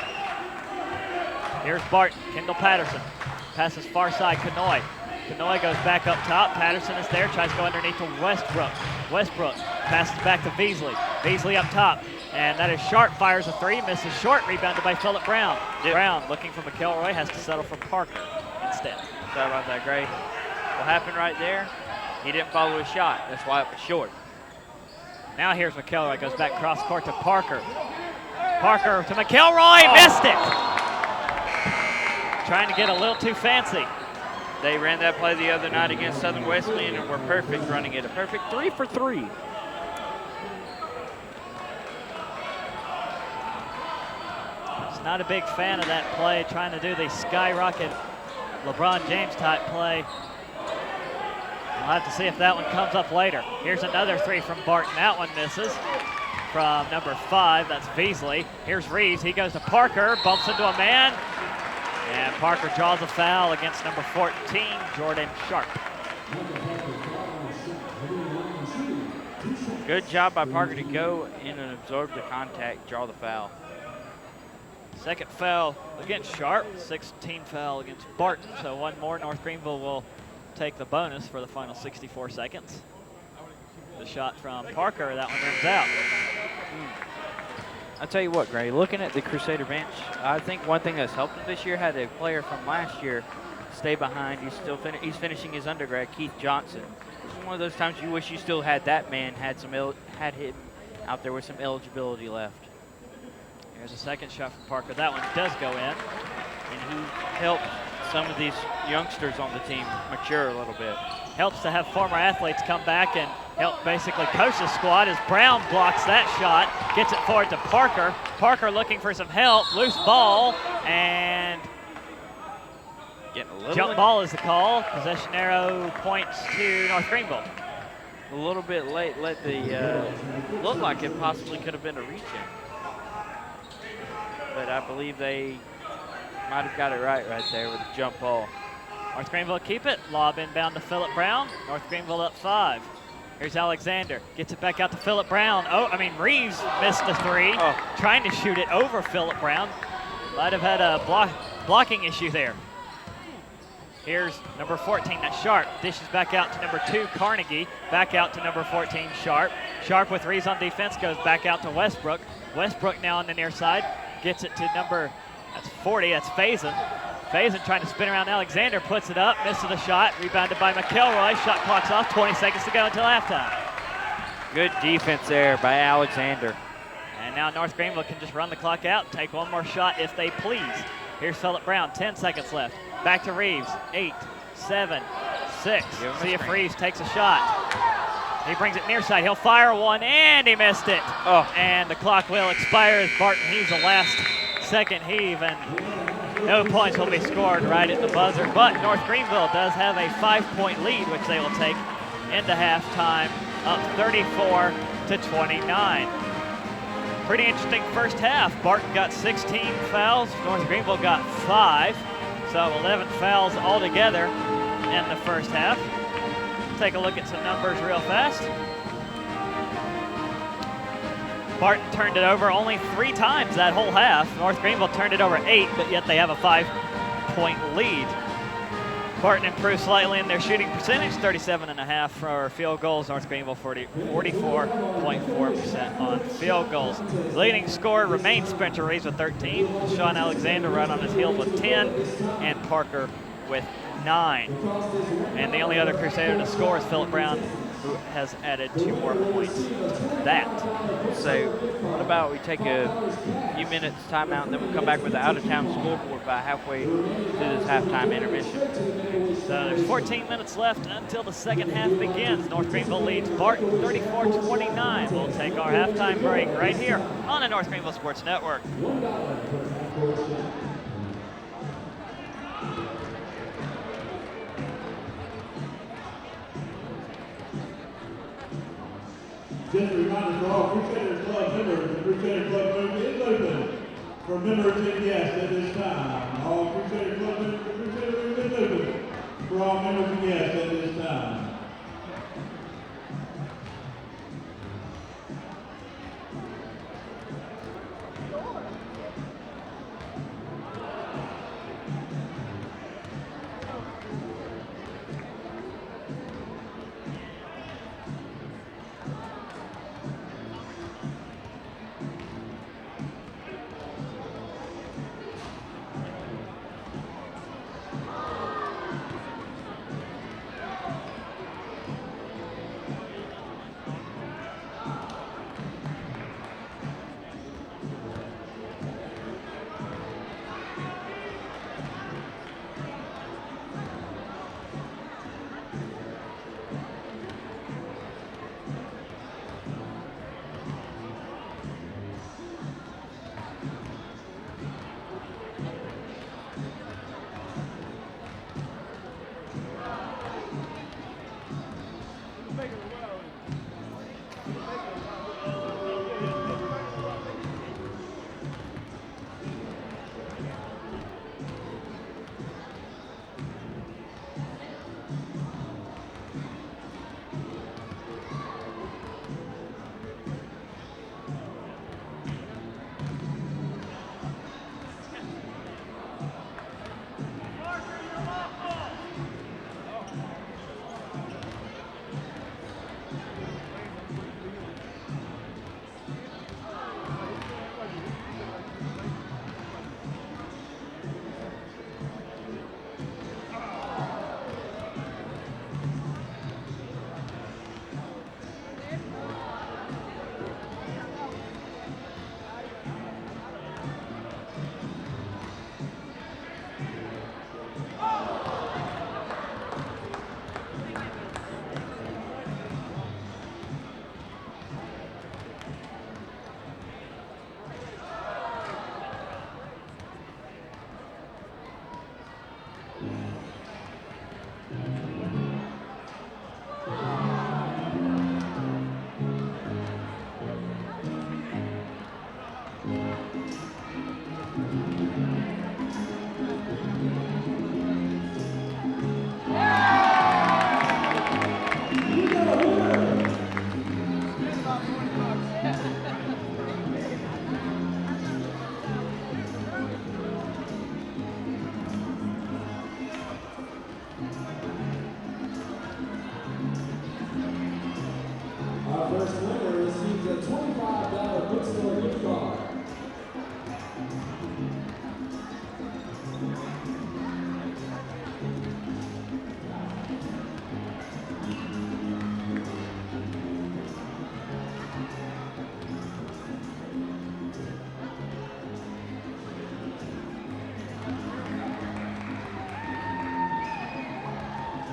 Here's Barton. Kendall Patterson. Passes far side, Kanoy. Kanoy goes back up top. Patterson is there, tries to go underneath to Westbrook. Westbrook passes back to Beasley. Beasley up top. And that is Sharp, fires a 3, misses short, rebounded by Phillip Brown. Yep. Brown looking for McElroy, has to settle for Parker instead. Sorry about that, Gray. What happened right there? He didn't follow his shot. That's why it was short. Now here's McElroy, goes back cross court to Parker. Parker to McElroy, missed it! Trying to get a little too fancy. They ran that play the other night against Southern Wesleyan and were perfect running it. A perfect 3 for 3. Not a big fan of that play, trying to do the skyrocket LeBron James type play. We'll have to see if that one comes up later. Here's another 3 from Barton. That one misses from number 5. That's Beasley. Here's Reeves. He goes to Parker, bumps into a man, and Parker draws a foul against number 14, Jordan Sharp. Good job by Parker to go in and absorb the contact, draw the foul. Second foul against Sharp, 16 foul against Barton. So one more, North Greenville will take the bonus for the final 64 seconds. The shot from Parker, that one rims out. I'll tell you what, Gray, looking at the Crusader bench, I think one thing that's helped him this year, had a player from last year stay behind. He's finishing his undergrad, Keith Johnson. This is one of those times you wish you still had that man, had him out there with some eligibility left. Here's a second shot from Parker. That one does go in. And he helped some of these youngsters on the team mature a little bit. Helps to have former athletes come back and help basically coach the squad as Brown blocks that shot, gets it forward to Parker. Parker looking for some help, loose ball, and Getting a little jump ball is the call. Possession arrow points to North Greenville. A little bit late, let the look like it possibly could have been a reach-in. But I believe they might have got it right there with the jump ball. North Greenville keep it. Lob inbound to Phillip Brown. North Greenville up 5. Here's Alexander. Gets it back out to Phillip Brown. Reeves missed the 3. Trying to shoot it over Phillip Brown. Might have had a blocking issue there. Here's number 14, that's Sharp. Dishes back out to number 2, Carnegie. Back out to number 14, Sharp. Sharp with Reeves on defense goes back out to Westbrook. Westbrook now on the near side. Gets it to number, that's 40, that's Faison. Faison trying to spin around Alexander, puts it up, misses the shot. Rebounded by McElroy. Shot clock's off, 20 seconds to go until halftime. Good defense there by Alexander. And now North Greenville can just run the clock out, take one more shot if they please. Here's Phillip Brown, 10 seconds left. Back to Reeves, 8, 7, 6. See if Reeves takes a shot. He brings it near side, he'll fire one, and he missed it. And the clock will expire as Barton heaves the last second heave, and no points will be scored right at the buzzer. But North Greenville does have a 5-point lead, which they will take into halftime, up 34-29. Pretty interesting first half. Barton got 16 fouls, North Greenville got 5. So 11 fouls altogether in the first half. Take a look at some numbers real fast. Barton turned it over only 3 times that whole half. North Greenville turned it over 8, but yet they have a 5-point lead. Barton improved slightly in their shooting percentage, 37.5 for field goals. North Greenville 44.4% on field goals. Leading scorer remains Spencer Reeves with 13. Sean Alexander right on his heels with 10, and Parker with 9. And the only other Crusader to score is Phillip Brown, who has added 2 more points to that. So what about we take a few minutes timeout and then we'll come back with the out-of-town scoreboard by halfway through this halftime intermission. So there's 14 minutes left until the second half begins. North Greenville leads Barton 34-29. We'll take our halftime break right here on the North Greenville Sports Network. Just a reminder for all Crusaders Club members, the Crusader Club room is open for members and guests at this time. All Crusader Club members, the Crusader room is open for all members and guests at this time. First winner receives a $25 bookstore gift card.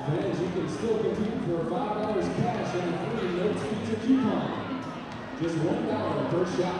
Fans, you can still compete for $5 cash and a free Notes Pizza coupon. Just $1 per shot.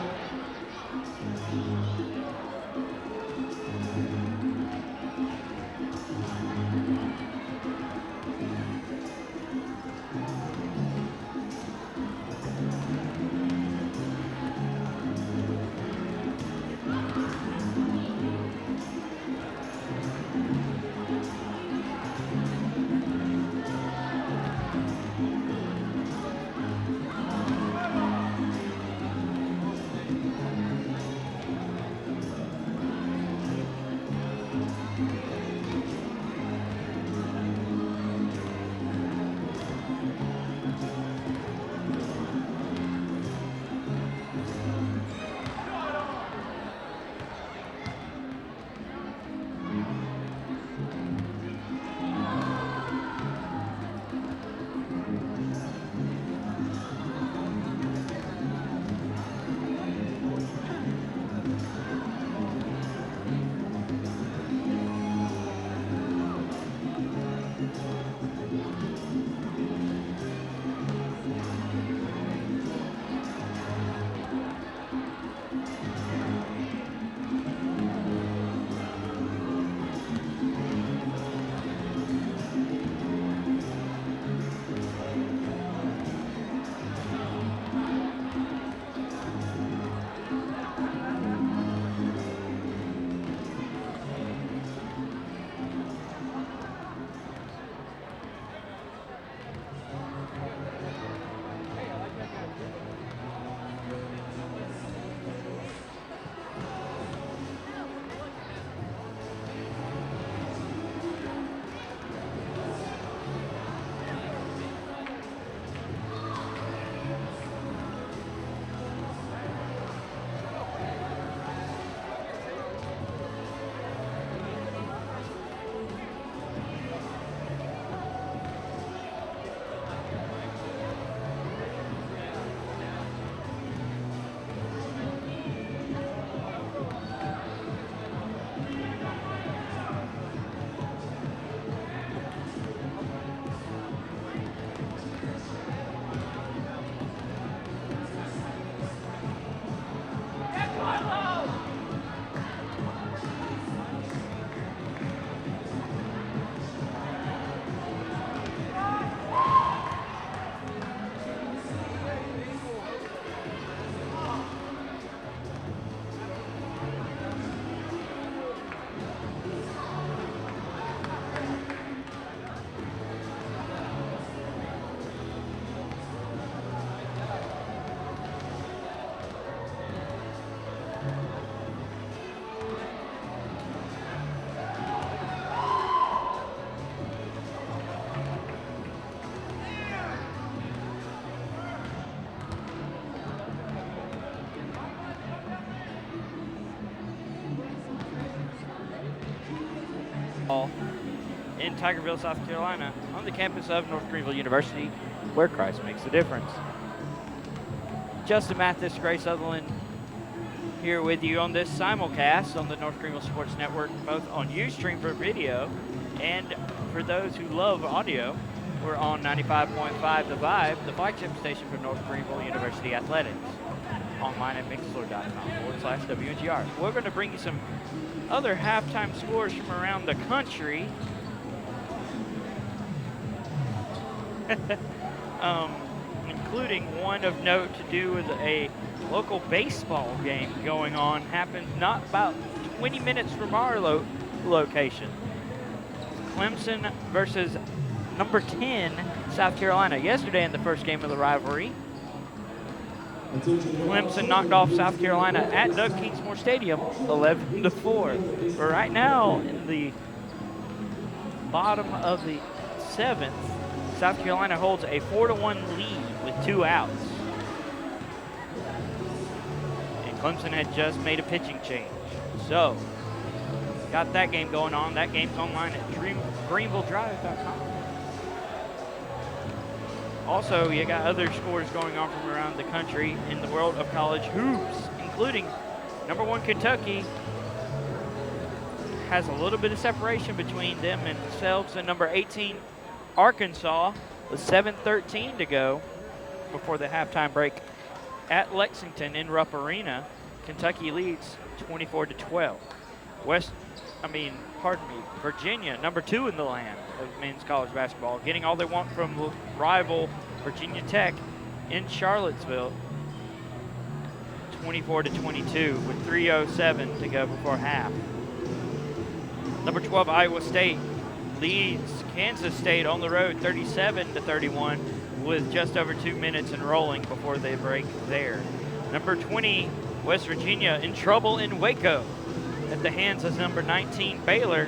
In Tigerville, South Carolina, on the campus of North Greenville University, where Christ makes a difference. Justin Mathis, Grace Sutherland, here with you on this simulcast on the North Greenville Sports Network, both on Ustream for video, and for those who love audio, we're on 95.5 The Vibe, the flagship station for North Greenville University Athletics, online at mixlr.com/WNGR. We're going to bring you some other halftime scores from around the country. Including one of note to do with a local baseball game going on. Happened not about 20 minutes from our location. Clemson versus number 10, South Carolina. Yesterday in the first game of the rivalry, Clemson knocked off South Carolina at Doug Kingsmore Stadium 11-4. But right now, in the bottom of the 7th, South Carolina holds a 4-1 lead with 2 outs. Clemson had just made a pitching change. So, got that game going on. That game's online at GreenvilleDrive.com. Also, you got other scores going on from around the country in the world of college hoops, including number 1 Kentucky has a little bit of separation between them and themselves, and number 18 Arkansas with 7:13 to go before the halftime break at Lexington in Rupp Arena. Kentucky leads 24-12. Virginia, number 2 in the land of men's college basketball, getting all they want from rival Virginia Tech in Charlottesville, 24-22 with 3:07 to go before half. Number 12 Iowa State leads Kansas State on the road 37-31 with just over 2 minutes and rolling before they break there. Number 20 West Virginia in trouble in Waco at the hands of number 19 Baylor.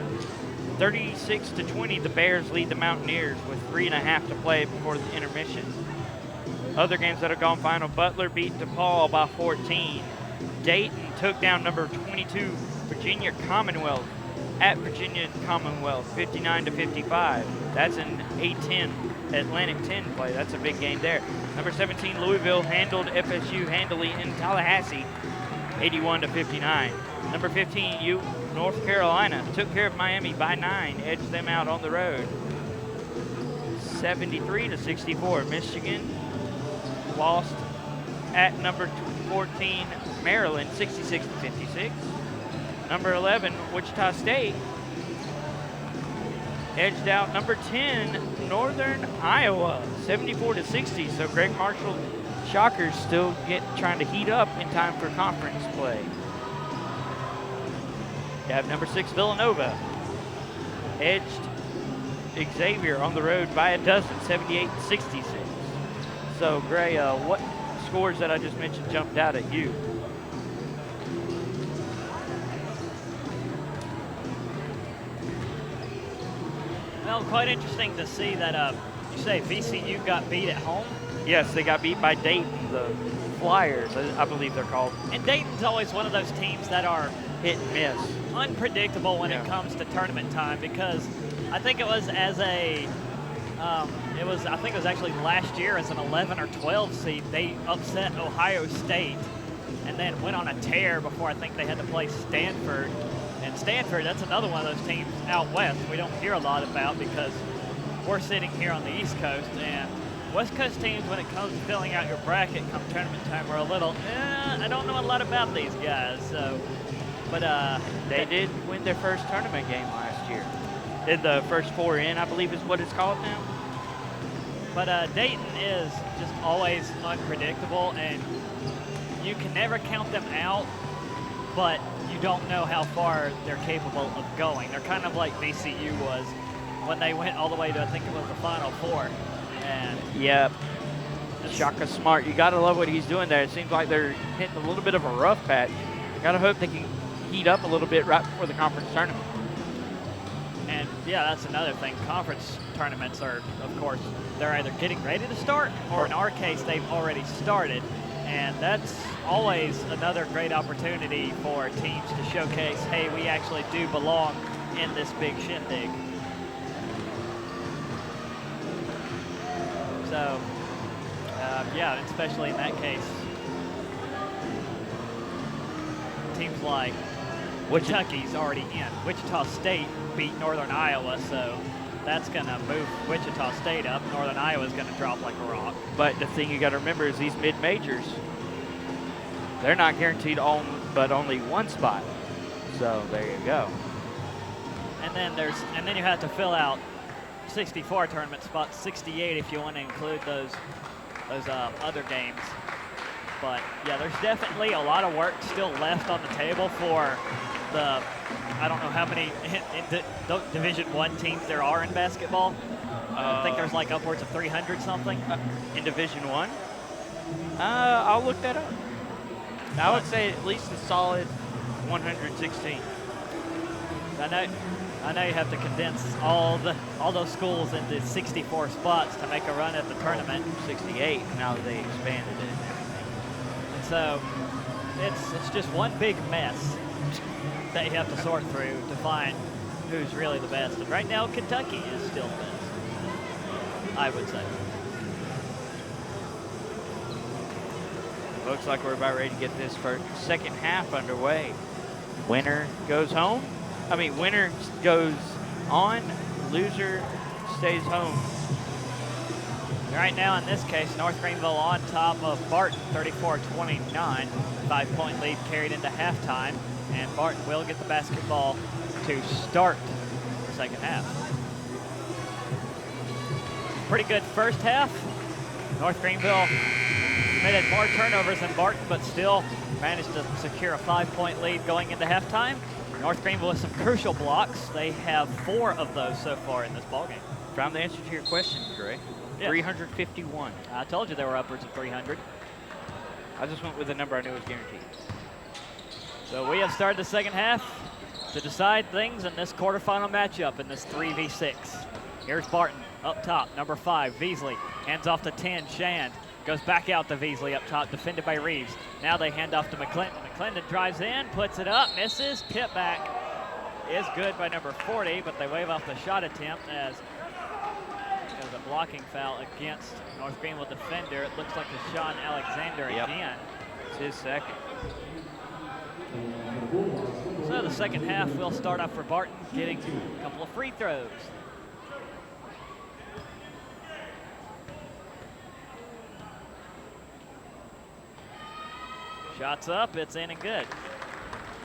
36-20, the Bears lead the Mountaineers with 3.5 to play before the intermission. Other games that have gone final, Butler beat DePaul by 14. Dayton took down number 22 Virginia Commonwealth at Virginia Commonwealth, 59-55. That's an A10 Atlantic 10 play. That's a big game there. Number 17 Louisville handled FSU handily in Tallahassee, 81-59. Number 15 North Carolina took care of Miami by 9, edged them out on the road, 73-64. Michigan lost at number 14 Maryland, 66-56. Number 11 Wichita State edged out number 10 Northern Iowa, 74-60. So Greg Marshall Shockers still trying to heat up in time for conference play. You have number 6 Villanova edged Xavier on the road by a dozen, 78-66. So Gray, what scores that I just mentioned jumped out at you? Well, quite interesting to see that you say VCU got beat at home. Yes, they got beat by Dayton, the Flyers, I believe they're called. And Dayton's always one of those teams that are hit and miss, unpredictable when it comes to tournament time, because I think it was I think it was actually last year as an 11 or 12 seed, they upset Ohio State and then went on a tear before I think they had to play Stanford. And Stanford, that's another one of those teams out west we don't hear a lot about because we're sitting here on the East Coast, and West Coast teams, when it comes to filling out your bracket come tournament time, are a little, I don't know a lot about these guys. So, but they did win their first tournament game last year. In the first 4 in, I believe is what it's called now. But Dayton is just always unpredictable, and you can never count them out, but you don't know how far they're capable of going. They're kind of like VCU was when they went all the way to, I think it was the Final Four. And yep, Shaka Smart, you gotta love what he's doing there. It seems like they're hitting a little bit of a rough patch. Gotta hope they can heat up a little bit right before the conference tournament. And yeah, that's another thing. Conference tournaments are, of course, they're either getting ready to start, or in our case, they've already started. And that's always another great opportunity for teams to showcase, hey, we actually do belong in this big shindig. So, yeah, especially in that case, teams like Kentucky's already in. Wichita State beat Northern Iowa, so that's going to move Wichita State up. Northern Iowa's going to drop like a rock. But the thing you got to remember is these mid-majors, they're not guaranteed but only one spot. So there you go. And then you have to fill out 64 tournament spots, 68 if you want to include those other games. But yeah, there's definitely a lot of work still left on the table for the, I don't know how many Division I teams there are in basketball. I think there's like upwards of 300 something. In Division I? I'll look that up. I would say at least a solid 116. I know you have to condense all those schools into 64 spots to make a run at the tournament. 68 now that they expanded it and everything. And so, it's just one big mess that you have to sort through to find who's really the best. And right now, Kentucky is still the best, I would say. Looks like we're about ready to get this second half underway. Winner goes home. Winner goes on, loser stays home. Right now, in this case, North Greenville on top of Barton, 34-29. 5-point lead carried into halftime, and Barton will get the basketball to start the second half. Pretty good first half. North Greenville committed more turnovers than Barton, but still managed to secure a 5-point lead going into halftime. North Greenville with some crucial blocks. They have 4 of those so far in this ballgame. Found the answer to your question, Gray. Yes. 351. I told you there were upwards of 300. I just went with a number I knew was guaranteed. So we have started the second half to decide things in this quarterfinal matchup in this 3v6. Here's Barton up top, number 5, Veasley. Hands off to 10, Shand. Goes back out to Veasley up top, defended by Reeves. Now they hand off to McClendon. McClendon drives in, puts it up, misses. Tip back is good by number 40, but they wave off the shot attempt as it was a blocking foul against North Greenville defender. It looks like to Sean Alexander again. It's his second. So the second half will start off for Barton, getting a couple of free throws. Shots up, it's in and good.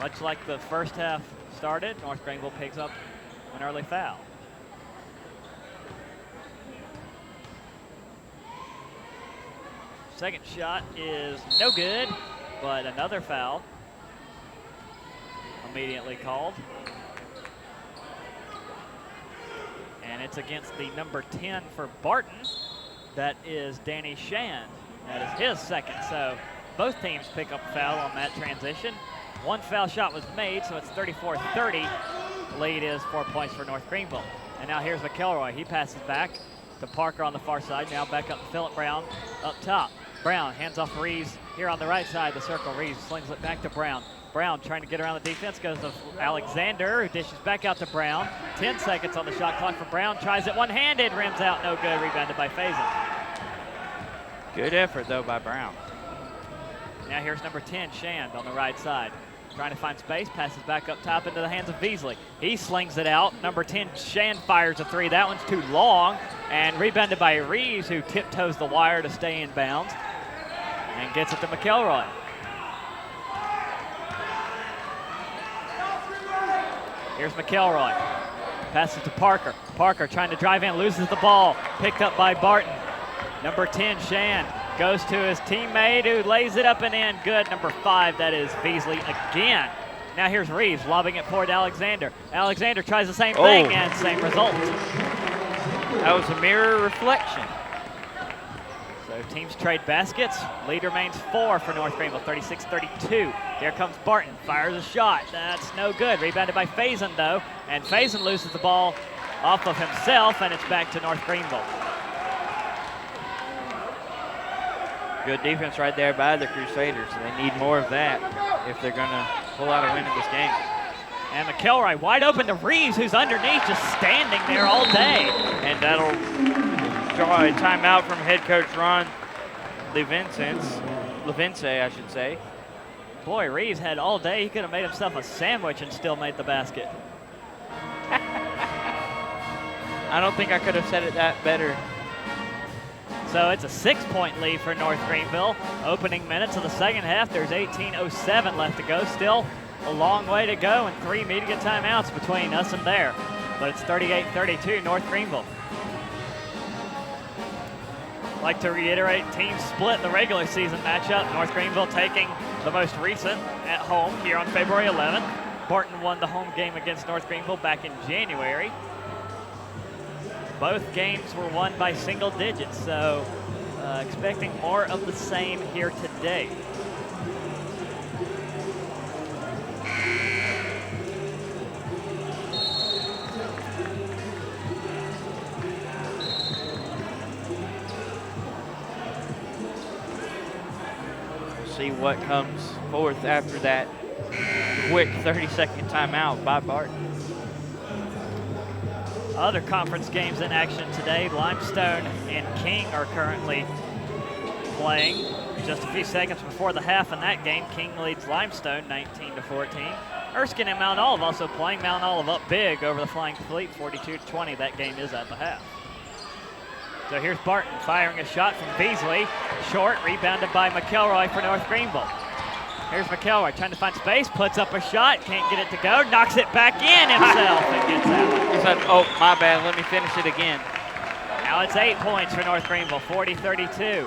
Much like the first half started, North Greenville picks up an early foul. Second shot is no good, but another foul immediately called. And it's against the number 10 for Barton. That is Danny Shand. That is his second, so both teams pick up a foul on that transition. One foul shot was made, so it's 34-30. The lead is 4 points for North Greenville. And now here's McElroy. He passes back to Parker on the far side. Now back up to Phillip Brown up top. Brown hands off Reeves here on the right side of the circle. Reeves slings it back to Brown. Brown trying to get around the defense, goes to Alexander, who dishes back out to Brown. 10 seconds on the shot clock for Brown. Tries it one-handed, rims out, no good. Rebounded by Faison. Good effort, though, by Brown. Now here's number 10, Shand, on the right side. Trying to find space, passes back up top into the hands of Veasley. He slings it out. Number 10, Shand fires a 3. That one's too long, and rebounded by Reeves, who tiptoes the wire to stay in bounds and gets it to McElroy. Here's McElroy. Passes to Parker. Parker trying to drive in, loses the ball. Picked up by Barton. Number 10, Shand, goes to his teammate who lays it up and in. Good. Number 5, that is Veasley again. Now here's Reeves lobbing it forward to Alexander. Alexander tries the same thing and same result. That was a mirror reflection. So teams trade baskets. Lead remains 4 for North Greenville, 36-32. Here comes Barton, fires a shot. That's no good. Rebounded by Faison, though. And Faison loses the ball off of himself, and it's back to North Greenville. Good defense right there by the Crusaders. They need more of that if they're going to pull out a win in this game. And McElroy wide open to Reeves, who's underneath, just standing there all day. And that'll draw a timeout from head coach Ron Levince, I should say. Boy, Reeves had all day. He could have made himself a sandwich and still made the basket. I don't think I could have said it that better. So it's a 6-point lead for North Greenville. Opening minutes of the second half, there's 18:07 left to go. Still a long way to go and 3 media timeouts between us and there. But it's 38-32 North Greenville. Like to reiterate, teams split the regular season matchup. North Greenville taking the most recent at home here on February 11th. Barton won the home game against North Greenville back in January. Both games were won by single digits, so expecting more of the same here today. see what comes forth after that quick 30-second timeout by Barton. Other conference games in action today. Limestone and King are currently playing. Just a few seconds before the half in that game, King leads Limestone 19-14. Erskine and Mount Olive also playing. Mount Olive up big over the Flying Fleet, 42-20. That game is at the half. So here's Barton firing a shot from Beasley. Short, rebounded by McElroy for North Greenville. Here's McElroy trying to find space, puts up a shot, can't get it to go, knocks it back in himself and gets out. He said, oh, my bad, let me finish it again. Now it's 8 points for North Greenville, 40-32.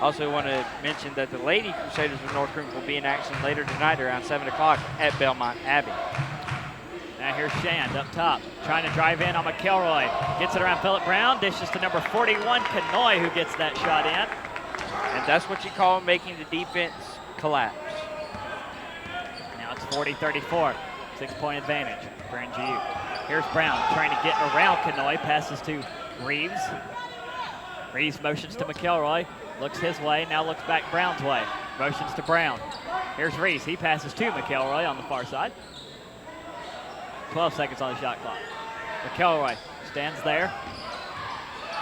Also want to mention that the Lady Crusaders of North Greenville will be in action later tonight around 7 o'clock at Belmont Abbey. Now here's Shand up top, trying to drive in on McElroy. Gets it around Phillip Brown, dishes to number 41, Kanoy, who gets that shot in. And that's what you call making the defense collapse. Now it's 40-34, 6-point advantage for NGU. Here's Brown trying to get around Kanoy, passes to Reeves. Reeves motions to McElroy, looks his way, now looks back Brown's way. Motions to Brown. Here's Reeves, he passes to McElroy on the far side. 12 seconds on the shot clock. McElroy stands there,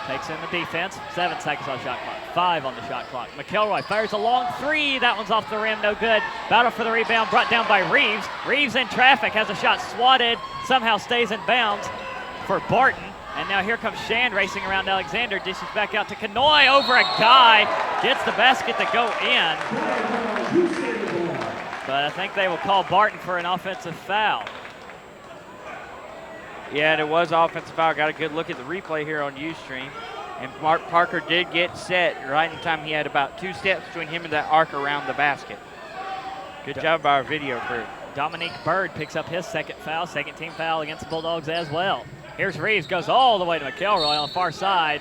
takes in the defense. 7 seconds on the shot clock, 5 on the shot clock. McElroy fires a long 3, that one's off the rim, no good. Battle for the rebound, brought down by Reeves. Reeves in traffic, has a shot swatted, somehow stays in bounds for Barton. And now here comes Shand racing around Alexander, dishes back out to Kanoy over a guy, gets the basket to go in. But I think they will call Barton for an offensive foul. Yeah, and it was offensive foul. Got a good look at the replay here on Ustream. And Mark Parker did get set right in time. He had about 2 steps between him and that arc around the basket. Good job by our video crew. Dominique Bird picks up his second foul, second team foul against the Bulldogs as well. Here's Reeves, goes all the way to McElroy on the far side.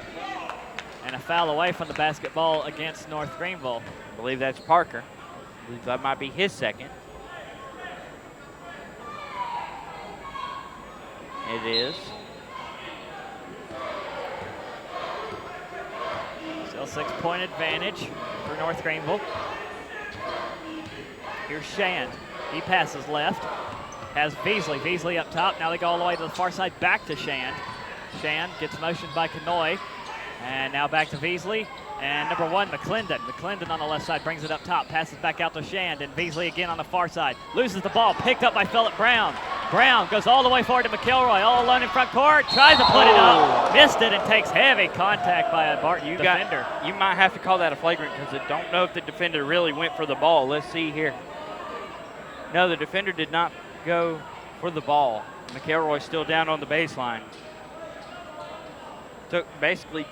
And a foul away from the basketball against North Greenville. I believe that's Parker. I believe that might be his second. It is. Still 6-point advantage for North Greenville. Here's Shand. He passes left. Has Beasley. Beasley up top. Now they go all the way to the far side, back to Shand. Shand gets motioned by Kanoy. And now back to Beasley. And number 1, McClendon. McClendon on the left side brings it up top. Passes back out to Shand. And Beasley again on the far side. Loses the ball. Picked up by Phillip Brown. Brown goes all the way forward to McElroy, all alone in front court, tries to put it up, missed it, and takes heavy contact by a Barton defender. You might have to call that a flagrant because I don't know if the defender really went for the ball. Let's see here. No, the defender did not go for the ball. McElroy still down on the baseline. Basically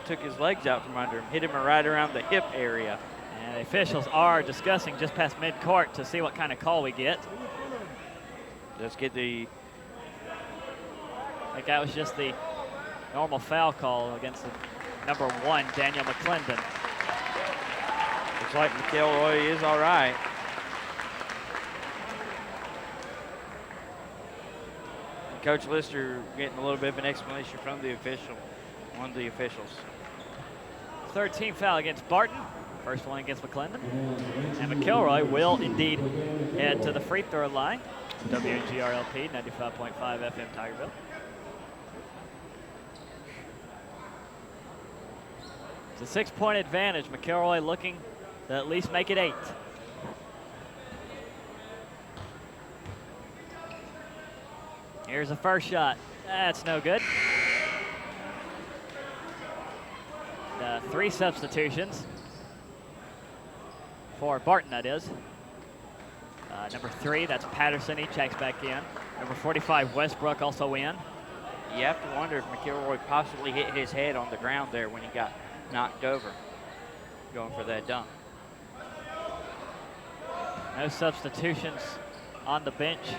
took his legs out from under him, hit him right around the hip area. And the officials are discussing just past midcourt to see what kind of call we get. Let's get the... I think that was just the normal foul call against the number 1, Daniel McClendon. Looks like McElroy is all right. And Coach Lister getting a little bit of an explanation from one of the officials. 3rd team foul against Barton. First one against McClendon. And McElroy will indeed head to the free throw line. WNGRLP 95.5 FM Tigerville. It's a 6-point advantage. McElroy looking to at least make it 8. Here's the first shot. That's no good. 3 substitutions for Barton, that is. Number 3, that's Patterson. He checks back in. Number 45, Westbrook, also in. You have to wonder if McElroy possibly hit his head on the ground there when he got knocked over, going for that dunk. No substitutions on the bench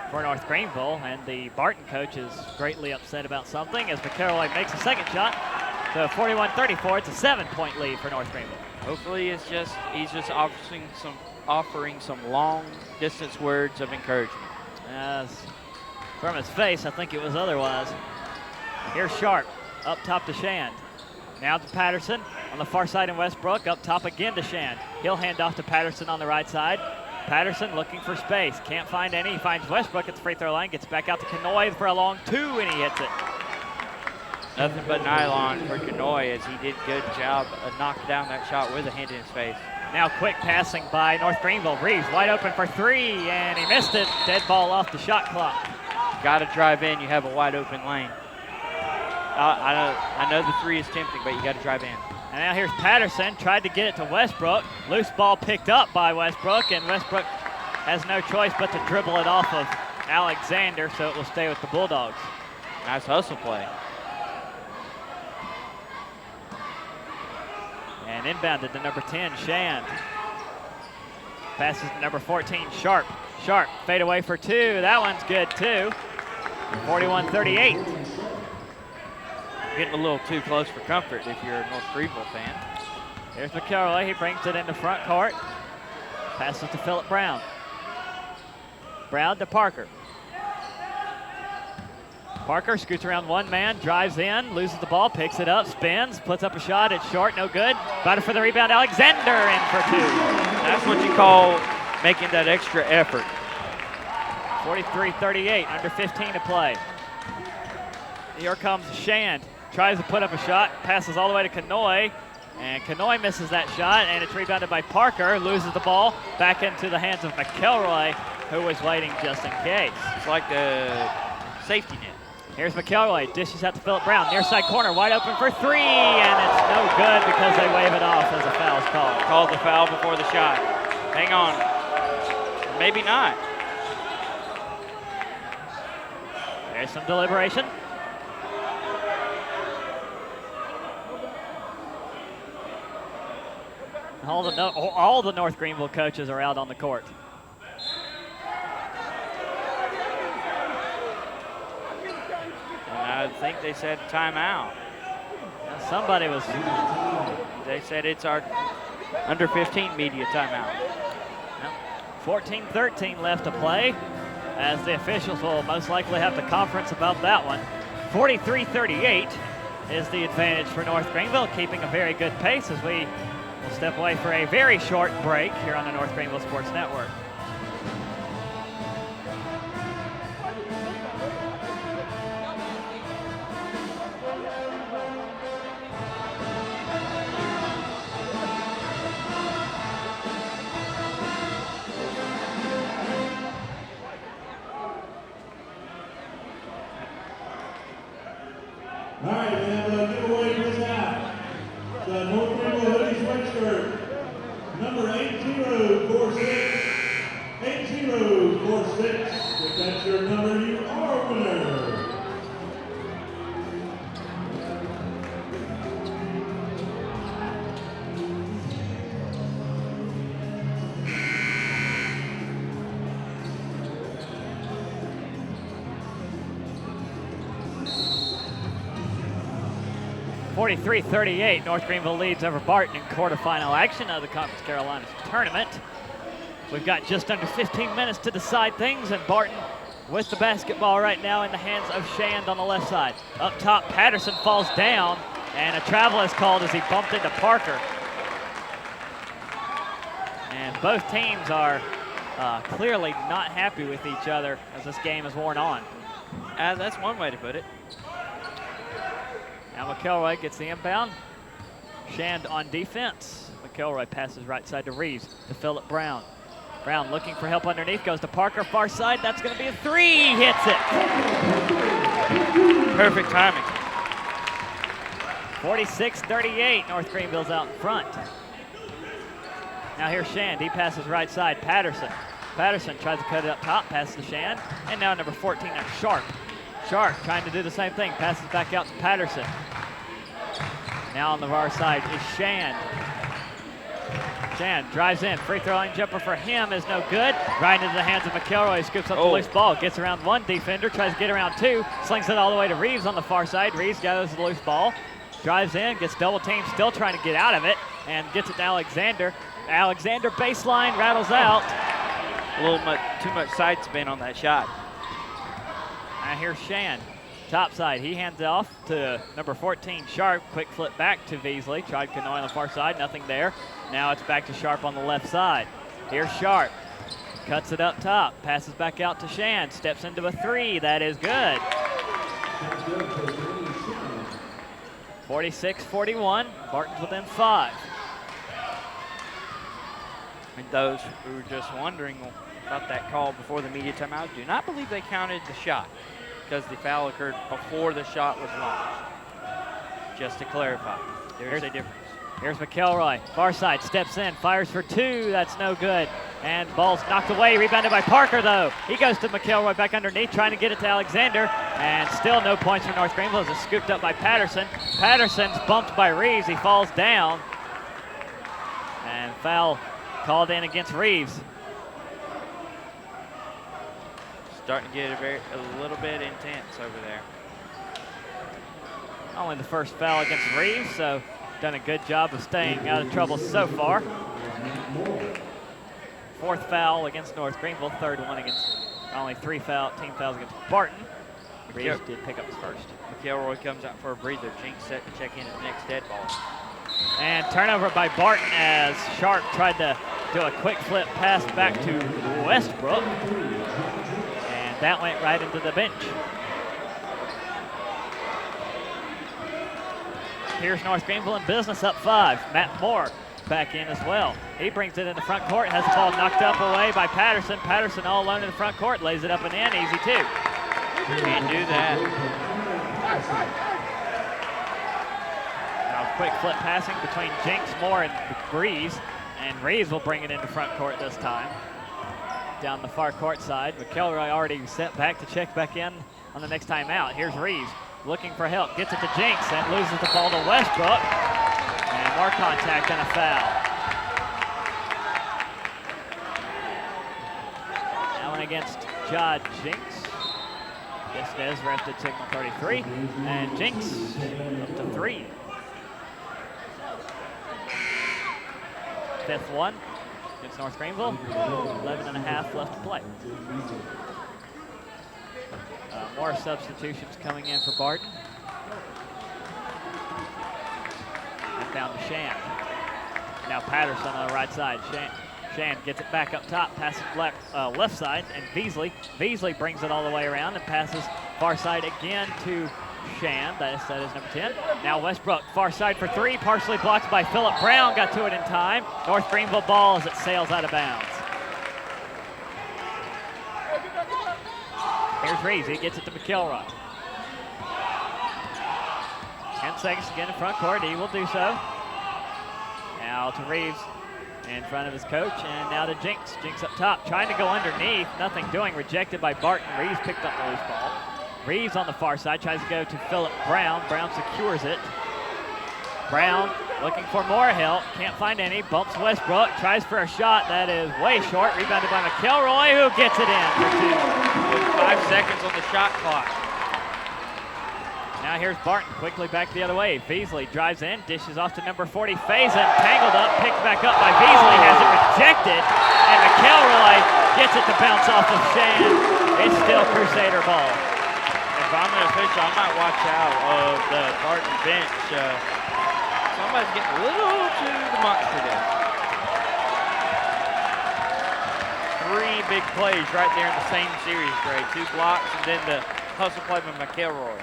for North Greenville, and the Barton coach is greatly upset about something as McElroy makes a second shot. So 41-34, it's a 7-point lead for North Greenville. Hopefully he's just offering some long distance words of encouragement. As from his face, I think it was otherwise. Here's Sharp up top to Shand. Now to Patterson. On the far side in Westbrook, up top again to Shand. He'll hand off to Patterson on the right side. Patterson looking for space, can't find any. He finds Westbrook at the free throw line, gets back out to Kanoy for a long two, and he hits it. Nothing but nylon for Kanoy as he did a good job of knocking down that shot with a hand in his face. Now quick passing by North Greenville. Reeves wide open for three, and he missed it. Dead ball off the shot clock. Got to drive in, you have a wide open lane. I know the three is tempting, but you got to drive in. And now here's Patterson, tried to get it to Westbrook. Loose ball picked up by Westbrook, and Westbrook has no choice but to dribble it off of Alexander, so it will stay with the Bulldogs. Nice hustle play. And inbounded to number 10, Shand. Passes to number 14, Sharp. Sharp, fade away for two. That one's good too. 41-38. Getting a little too close for comfort if you're a North Greenville fan. Here's McElroy, he brings it into front court. Passes to Phillip Brown. Brown to Parker. Parker scoots around one man, drives in, loses the ball, picks it up, spins, puts up a shot, it's short, no good. Battle for the rebound, Alexander in for two. That's what you call making that extra effort. 43-38, under 15 to play. Here comes Shand. Tries to put up a shot, passes all the way to Kanoy, and Kanoy misses that shot, and it's rebounded by Parker, loses the ball, back into the hands of McElroy, who was waiting just in case. It's like the safety net. Here's McElroy, dishes out to Phillip Brown, near side corner, wide open for three, and it's no good because they wave it off as a foul's called. Called the foul before the shot. Hang on. Maybe not. There's some deliberation. All the North Greenville coaches are out on the court. I think they said timeout. Somebody was. They said it's our under 15 media timeout. 14-13 left to play, as the officials will most likely have to conference about that one. 43-38 is the advantage for North Greenville, keeping a very good pace as we will step away for a very short break here on the North Greenville Sports Network. All right, we have a giveaway for this half. The North Greenville hoodie sweatshirt, number 8046. 8046. If that's your number, you are a winner. .43-38, North Greenville leads over Barton in quarterfinal action of the Conference Carolinas tournament. We've got just under 15 minutes to decide things, and Barton with the basketball right now in the hands of Shand on the left side. Up top, Patterson falls down, and a travel is called as he bumped into Parker. And both teams are clearly not happy with each other as this game is worn on. That's one way to put it. Now McElroy gets the inbound. Shand on defense. McElroy passes right side to Reeves, to Phillip Brown. Brown looking for help underneath, goes to Parker, far side. That's going to be a three, hits it. Perfect timing. 46-38, North Greenville's out in front. Now here's Shand, he passes right side, Patterson. Patterson tries to cut it up top, passes to Shand. And now number 14, that's Sharp. Sharp trying to do the same thing, passes back out to Patterson. Now on the far side is Shand. Shand drives in, free throw line jumper for him is no good. Right into the hands of McElroy, scoops up the loose ball, gets around one defender, tries to get around two, slings it all the way to Reeves on the far side. Reeves gathers the loose ball, drives in, gets double teamed, still trying to get out of it, and gets it to Alexander. Alexander baseline, rattles out. A little too much side spin on that shot. Now here's Shand. Top side, he hands it off to number 14, Sharp. Quick flip back to Beasley. Tried Canoy on the far side, nothing there. Now it's back to Sharp on the left side. Here's Sharp. Cuts it up top, passes back out to Shan. Steps into a 3, that is good. 46-41, Barton's within 5. And those who were just wondering about that call before the media timeout, do not believe they counted the shot because the foul occurred before the shot was launched. Just to clarify, there's a difference. Here's McElroy, far side, steps in, fires for 2, that's no good. And ball's knocked away, rebounded by Parker though. He goes to McElroy back underneath, trying to get it to Alexander, and still no points for North Greenville as it's scooped up by Patterson. Patterson's bumped by Reeves, he falls down. And foul called in against Reeves. Starting to get a little bit intense over there. Only the first foul against Reeves, so done a good job of staying out of trouble so far. 4th foul against North Greenville, 3rd one against, only 3 team fouls against Barton. Reeves did pick up his first. McElroy comes out for a breather. Jinx set to check in at the next dead ball. And turnover by Barton as Sharp tried to do a quick flip pass back to Westbrook. And that went right into the bench. Here's North Greenville in business, up 5. Matt Moore back in as well. He brings it in the front court, has the ball knocked up away by Patterson. Patterson all alone in the front court, lays it up and in, easy 2. Can't do that. Now quick flip passing between Jinx, Moore, and Reeves. And Reeves will bring it into front court this time. Down the far court side, McElroy already sent back to check back in on the next time out. Here's Reeves looking for help, gets it to Jinx and loses the ball to Westbrook. And more contact and a foul. Now one against Jod Jinx. Yes, rested signal 33. And Jinx up to 3. 5th one against North Greenville. 11.5 left to play. More substitutions coming in for Barton. And down to Shan. Now Patterson on the right side. Shan gets it back up top, passes left side, and Beasley brings it all the way around and passes far side again to Shan. That is number 10. Now Westbrook, far side for 3, partially blocked by Phillip Brown, got to it in time. North Greenville ball as it sails out of bounds. Here's Reeves, he gets it to McElroy. 10 seconds again in front court, he will do so. Now to Reeves in front of his coach, and now to Jinx. Jinx up top, trying to go underneath, nothing doing, rejected by Barton. Reeves picked up the loose ball. Reeves on the far side, tries to go to Phillip Brown. Brown secures it. Brown looking for more help, can't find any, bumps Westbrook, tries for a shot that is way short, rebounded by McElroy, who gets it in for 2. 5 seconds on the shot clock. Now here's Barton, quickly back the other way. Beasley drives in, dishes off to number 40, Faison, tangled up, picked back up by Beasley, has it rejected, and McElroy gets it to bounce off of Shan. It's still Crusader ball. If I'm an official, I might watch out of the Barton bench. Somebody's getting a little to the monster there. 3 big plays right there in the same series, Gray. 2 blocks and then the hustle play by McElroy.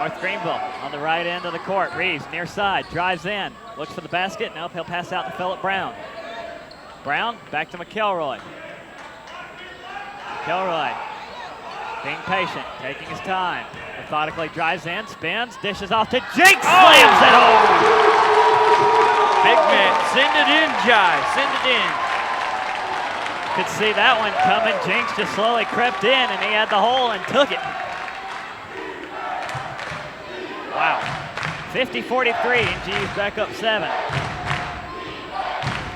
North Greenville on the right end of the court. Reeves near side, drives in, looks for the basket. Nope, he'll pass out to Phillip Brown. Brown back to McElroy. McElroy being patient, taking his time. Methodically drives in, spins, dishes off to Jinx, slams it home. Big man, send it in, Jai, send it in. Could see that one coming. Jinx just slowly crept in and he had the hole and took it. Wow. 50-43, NGU's back up 7.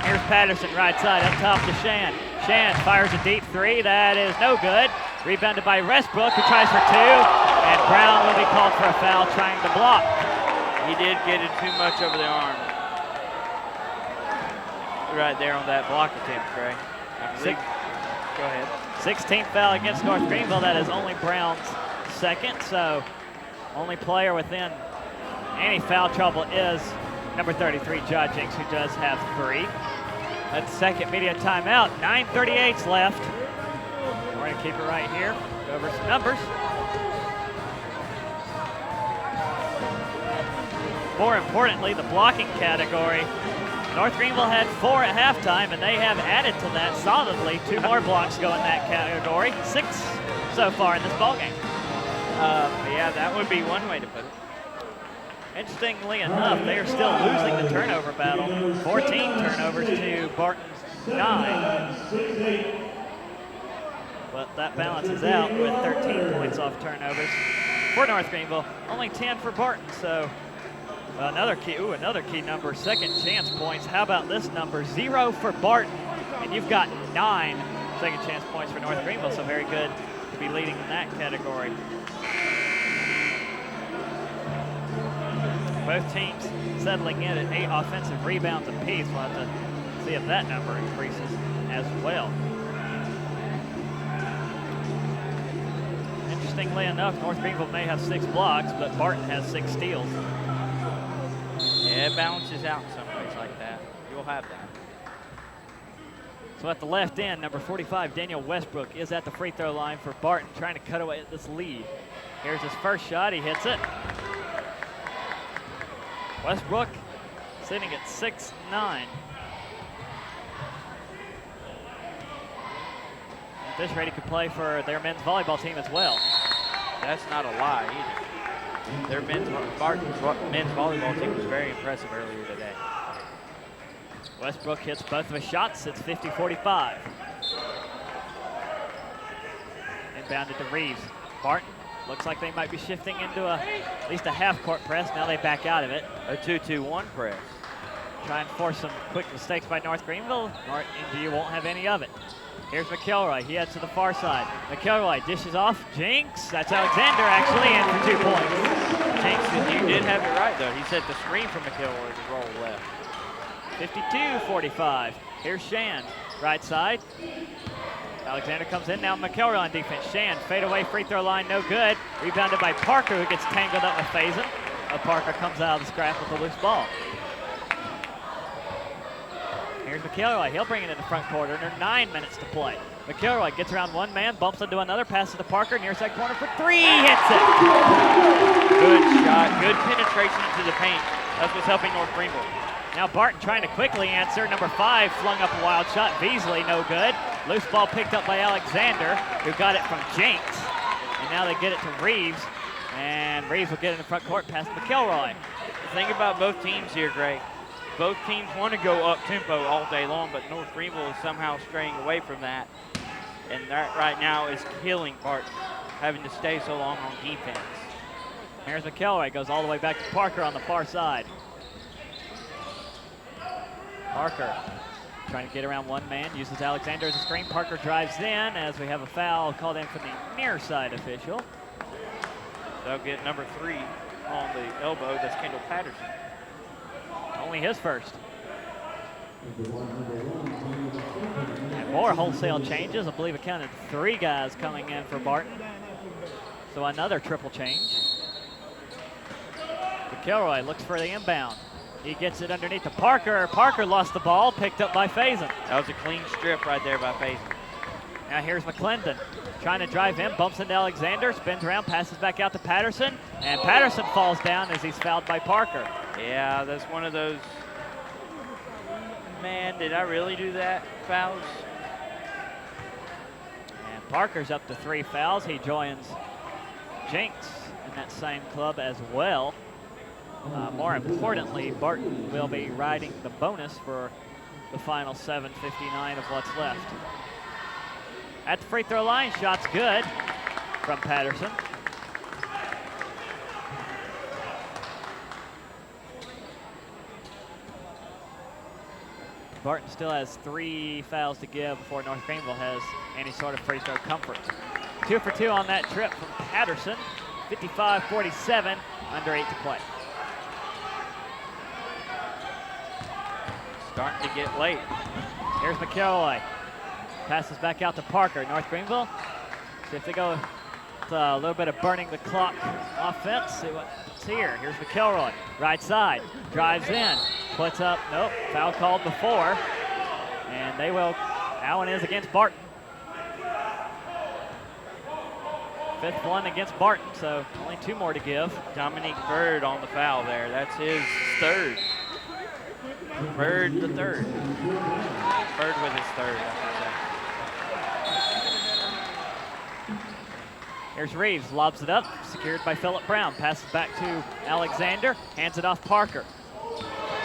Here's Patterson right side, up top to Shan. Shan fires a deep 3, that is no good. Rebounded by Westbrook, who tries for 2, and Brown will be called for a foul trying to block. He did get it too much over the arm. Right there on that block attempt, Gray. Go ahead. 16th foul against North Greenville, that is only Brown's second, so Only player within any foul trouble is number 33, Judge Jinks, who does have 3. That's second media timeout. 9:38 left. We're going to keep it right here. Go over some numbers. More importantly, the blocking category. North Greenville had 4 at halftime, and they have added to that solidly. 2 more blocks go in that category. 6 so far in this ballgame. Yeah, that would be one way to put it. Interestingly enough, they are still losing the turnover battle. 14 turnovers to Barton's 9. But that balances out with 13 points off turnovers for North Greenville. Only 10 for Barton, so another key number, second chance points. How about this number? 0 for Barton, and you've got 9 second chance points for North Greenville, so very good to be leading in that category. Both teams settling in at 8 offensive rebounds apiece. We'll have to see if that number increases as well. Interestingly enough, North Greenville may have 6 blocks, but Barton has 6 steals. Yeah, it balances out in some ways like that. You'll have that. So at the left end, number 45, Daniel Westbrook, is at the free throw line for Barton, trying to cut away at this lead. Here's his first shot. He hits it. Westbrook sitting at 6'9". At this rate, he could play for their men's volleyball team as well. That's not a lie either. Barton's men's volleyball team was very impressive earlier today. Westbrook hits both of his shots. It's 50-45. Inbounded to Reeves. Barton looks like they might be shifting into at least a half-court press. Now they back out of it. A 2-2-1 press. Try and force some quick mistakes by North Greenville. NGU won't have any of it. Here's McElroy. He heads to the far side. McElroy dishes off. Jinks. That's Alexander actually in for 2 points. Jinks, you did have it right though. He set the screen for McElroy to roll left. 52-45. Here's Shan. Right side. Alexander comes in. Now McElroy on defense. Shan, fade away, free throw line, no good. Rebounded by Parker, who gets tangled up with Faison. Parker comes out of the scrap with a loose ball. Here's McElroy. He'll bring it in the front court. Under 9 minutes to play. McElroy gets around one man, bumps into another, passes to Parker, near side corner for 3, hits it. Good shot, good penetration into the paint. That's what's helping North Greenville. Now Barton trying to quickly answer. Number 5 flung up a wild shot. Beasley, no good. Loose ball picked up by Alexander, who got it from Jinks. And now they get it to Reeves. And Reeves will get in the front court past McElroy. The thing about both teams here, Greg, both teams want to go up-tempo all day long, but North Greenville is somehow straying away from that. And that right now is killing Barton, having to stay so long on defense. Here's McElroy, goes all the way back to Parker on the far side. Parker trying to get around one man, uses Alexander as a screen. Parker drives in as we have a foul called in from the near side official. They'll get number 3 on the elbow. That's Kendall Patterson. Only his first. And more wholesale changes. I believe it counted 3 guys coming in for Barton. So another triple change. McElroy looks for the inbound. He gets it underneath to Parker. Parker lost the ball, picked up by Faison. That was a clean strip right there by Faison. Now here's McClendon trying to drive in, bumps into Alexander, spins around, passes back out to Patterson, and Patterson falls down as he's fouled by Parker. Yeah, that's one of those, man, did I really do that fouls? And Parker's up to 3 fouls. He joins Jinks in that same club as well. More importantly, Barton will be riding the bonus for the final 7:59 of what's left. At the free throw line, shot's good from Patterson. Barton still has 3 fouls to give before North Greenville has any sort of free throw comfort. 2 for 2 on that trip from Patterson. 55-47, under 8 to play. Starting to get late. Here's McElroy. Passes back out to Parker. North Greenville, see if they go a little bit of burning the clock offense. See what's here. Here's McElroy, right side, drives in, puts up, nope, foul called before. And they will, that one is against Barton. 5th one against Barton, so only 2 more to give. Dominique Bird on the foul there. That's his 3rd. Bird the 3rd. Bird with his 3rd, I should say. Here's Reeves, lobs it up, secured by Phillip Brown. Passes back to Alexander, hands it off Parker.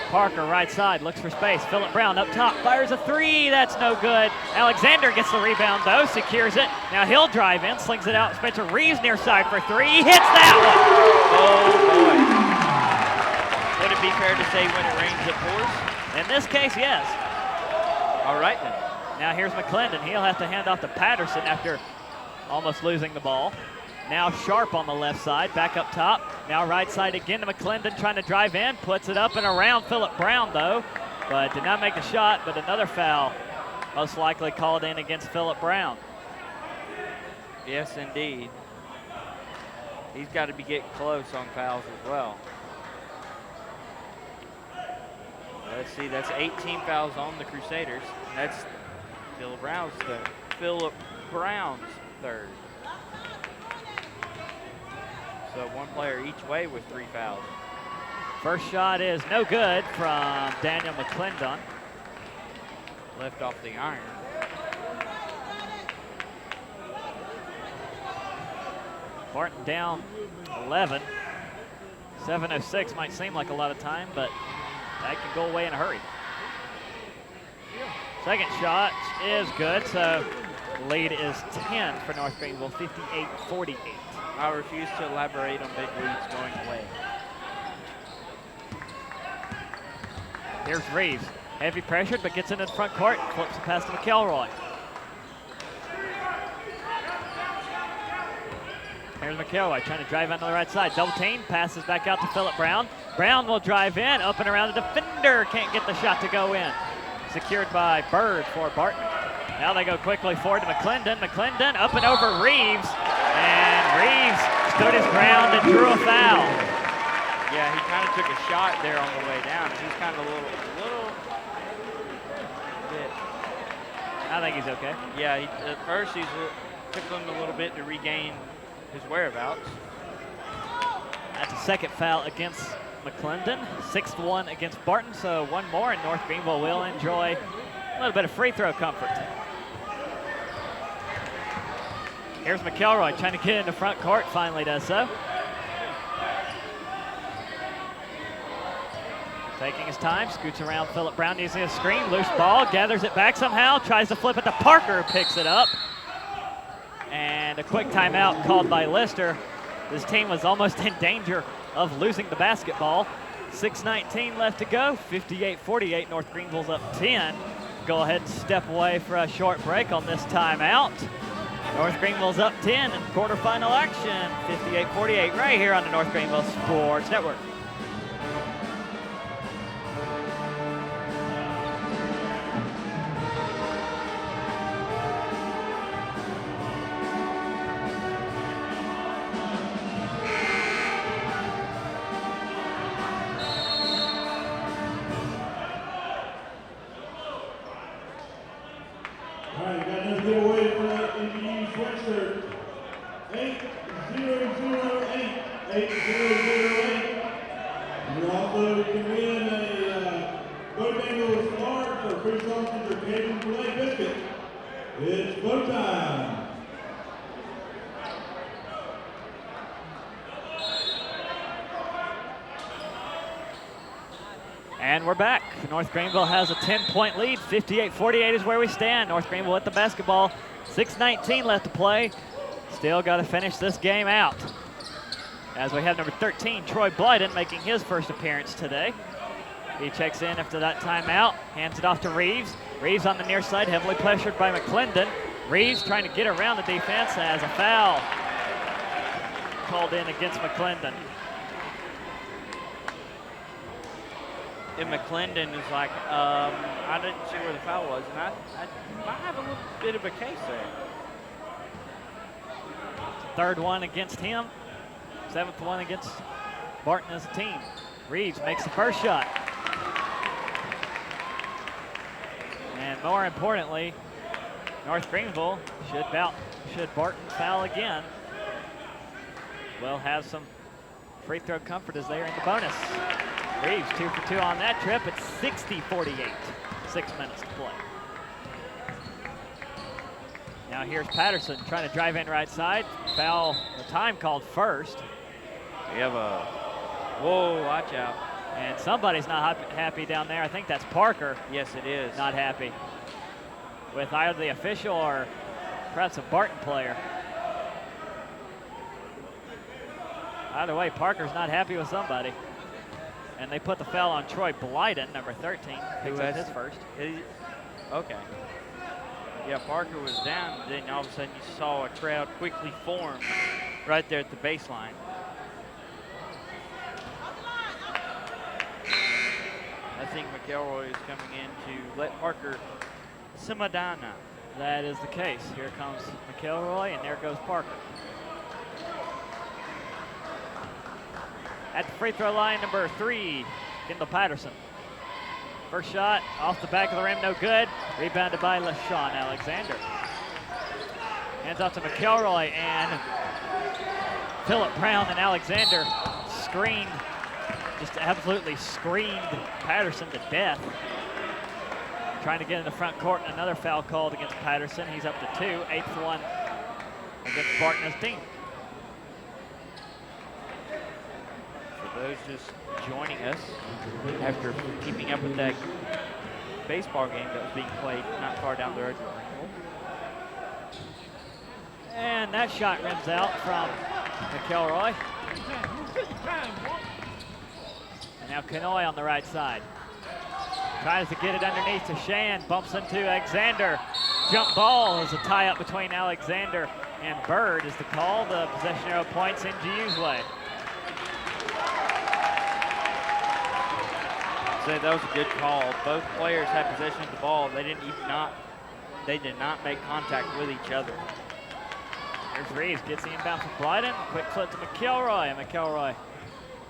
Parker, right side, looks for space. Phillip Brown up top, fires a 3, that's no good. Alexander gets the rebound though, secures it. Now he'll drive in, slings it out. Spencer Reeves near side for 3, he hits that one. Oh boy. Would it be fair to say when it rains it pours? In this case, yes. All right then. Now here's McClendon, he'll have to hand off to Patterson after almost losing the ball. Now Sharp on the left side, back up top. Now right side again to McClendon, trying to drive in, puts it up and around Phillip Brown though, but did not make the shot, but another foul most likely called in against Phillip Brown. Yes, indeed. He's got to be getting close on fouls as well. Let's see, that's 18 fouls on the Crusaders. That's Phillip Brown's 3rd. So 1 player each way with 3 fouls. First shot is no good from Daniel McClendon. Left off the iron. Barton down 11. 7:06 might seem like a lot of time, but that can go away in a hurry. Second shot is good, so the lead is 10 for North Greenville, 58-48. I refuse to elaborate on big leads going away. Here's Reeves, heavy pressured, but gets into the front court, flips the pass to McElroy. Here's McElroy trying to drive on the right side. Double team, passes back out to Phillip Brown. Brown will drive in, up and around the defender. Can't get the shot to go in. Secured by Bird for Barton. Now they go quickly forward to McClendon. McClendon up and over Reeves. And Reeves stood his ground and drew a foul. Yeah, he kind of took a shot there on the way down. He's kind of a little bit. I think he's okay. Yeah, at first he's tickling a little bit to regain his whereabouts. That's a 2nd foul against McClendon. 6th one against Barton, so 1 more, and North Greenville will enjoy a little bit of free throw comfort. Here's McElroy trying to get into front court, finally does so. Taking his time, scoots around Phillip Brown using a screen, loose ball, gathers it back somehow, tries to flip it to Parker, picks it up. And a quick timeout called by Lister. This team was almost in danger of losing the basketball. 6:19 left to go, 58-48, North Greenville's up 10. Go ahead and step away for a short break on this timeout. North Greenville's up 10 in quarterfinal action, 58-48, right here on the North Greenville Sports Network. All right, got another giveaway for that NGU sweatshirt. 8008. 8008. You also can win a Bojangles large or free sausage or Cajun filet biscuit. It's bow time. And we're back. North Greenville has a 10-point lead. 58-48 is where we stand. North Greenville with the basketball. 6:19 left to play. Still got to finish this game out. As we have number 13, Troy Blyden, making his first appearance today. He checks in after that timeout, hands it off to Reeves. Reeves on the near side, heavily pressured by McClendon. Reeves trying to get around the defense, has a foul called in against McClendon. And McClendon is like, I didn't see where the foul was, and I might have a little bit of a case there. third one against him, 7th one against Barton as a team. Reeves makes the first shot. And more importantly, North Greenville, should Barton foul again, will have some free throw comfort as they are in the bonus. Reeves 2 for 2 on that trip. It's 60-48, 6 minutes to play. Now here's Patterson trying to drive in right side. Foul, the time called first. We have a, whoa, watch out. And somebody's not happy down there. I think that's Parker. Yes, it is. Not happy with either the official or perhaps a Barton player. Either way, Parker's not happy with somebody. And they put the foul on Troy Blyden, number 13. Picks up his first. Okay. Yeah, Parker was down, then all of a sudden you saw a crowd quickly form right there at the baseline. I think McElroy is coming in to let Parker Simadana. That is the case. Here comes McElroy, and there goes Parker. At the free throw line, number 3, Kendall Patterson. First shot off the back of the rim, no good. Rebounded by LaShawn Alexander. Hands off to McElroy, and Phillip Brown and Alexander screened, just absolutely screened Patterson to death. Trying to get in the front court, and another foul called against Patterson. He's up to 2, 8th one against Barton's team. For those just joining us after keeping up with that baseball game that was being played not far down the road. And that shot rims out from McElroy. And now Kanoy on the right side. Tries to get it underneath to Shan, bumps into Alexander. Jump ball is a tie-up between Alexander and Bird is the call. The possession arrow points NGU's way. So that was a good call. Both players had possession of the ball. They did not make contact with each other. Here's Reeves, gets the inbound from Blyden. Quick flip to McElroy, and McElroy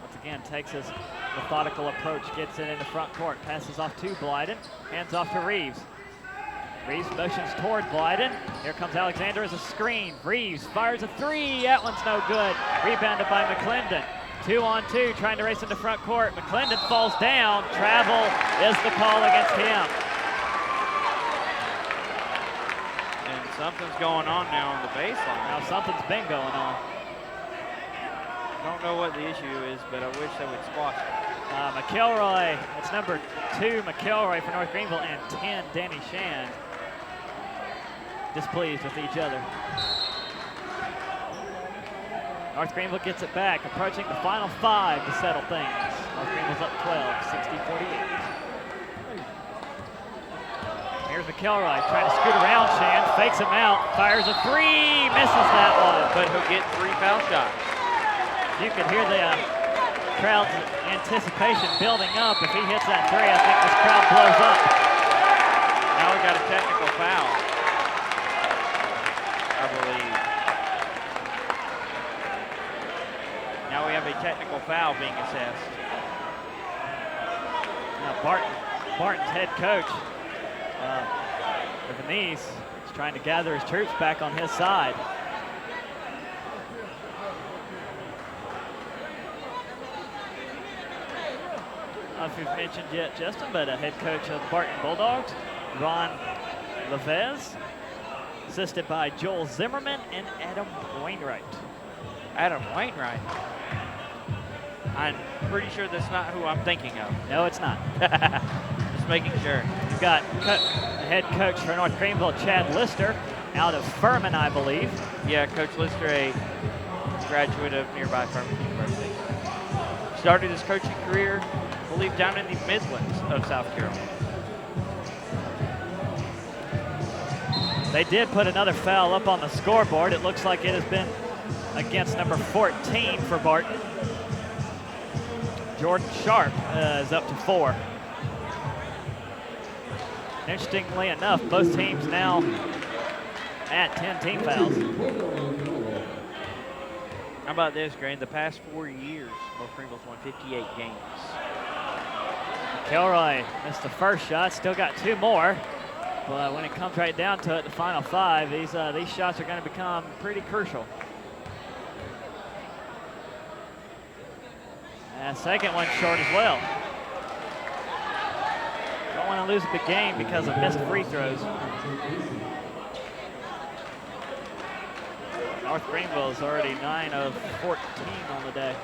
once again takes his methodical approach, gets it in the front court, passes off to Blyden, hands off to Reeves. Reeves motions toward Blyden. Here comes Alexander as a screen. Reeves fires a 3, that one's no good. Rebounded by McClendon. 2-on-2, trying to race into front court. McClendon falls down. Travel is the call against him. And something's going on now on the baseline. Now something's been going on. Don't know what the issue is, but I wish they would squash it. McElroy, it's number 2 McElroy for North Greenville, and 10 Danny Shand. Displeased with each other. North Greenville gets it back, approaching the final 5 to settle things. North Greenville's up 12, 60-48. Here's McElroy trying to scoot around Shand, fakes him out, fires a 3, misses that one. But he'll get 3 foul shots. You can hear the crowd's anticipation building up. If he hits that 3, I think this crowd blows up. Now we got a technical foul, I believe. Now we have a technical foul being assessed. Now Barton's head coach, with the knees, is trying to gather his troops back on his side. I don't know if you've mentioned yet, Justin, but a head coach of the Barton Bulldogs, Ron Levez, assisted by Joel Zimmerman and Adam Wainwright. Adam Wainwright? I'm pretty sure that's not who I'm thinking of. No, it's not. Just making sure. You've got the head coach for North Greenville, Chad Lister, out of Furman, I believe. Yeah, Coach Lister, a graduate of nearby Furman University. Started his coaching career, I believe, down in the Midlands of South Carolina. They did put another foul up on the scoreboard. It looks like it has been against number 14 for Barton. Jordan Sharp is up to 4. Interestingly enough, both teams now at 10 team fouls. How about this, Grant? The past 4 years, North Greenville's won 58 games. Kilroy missed the first shot, still got 2 more. But when it comes right down to it, the final 5, these shots are going to become pretty crucial. And second one short as well. Don't want to lose a big game because of missed free throws. North Greenville is already 9 of 14 on the day.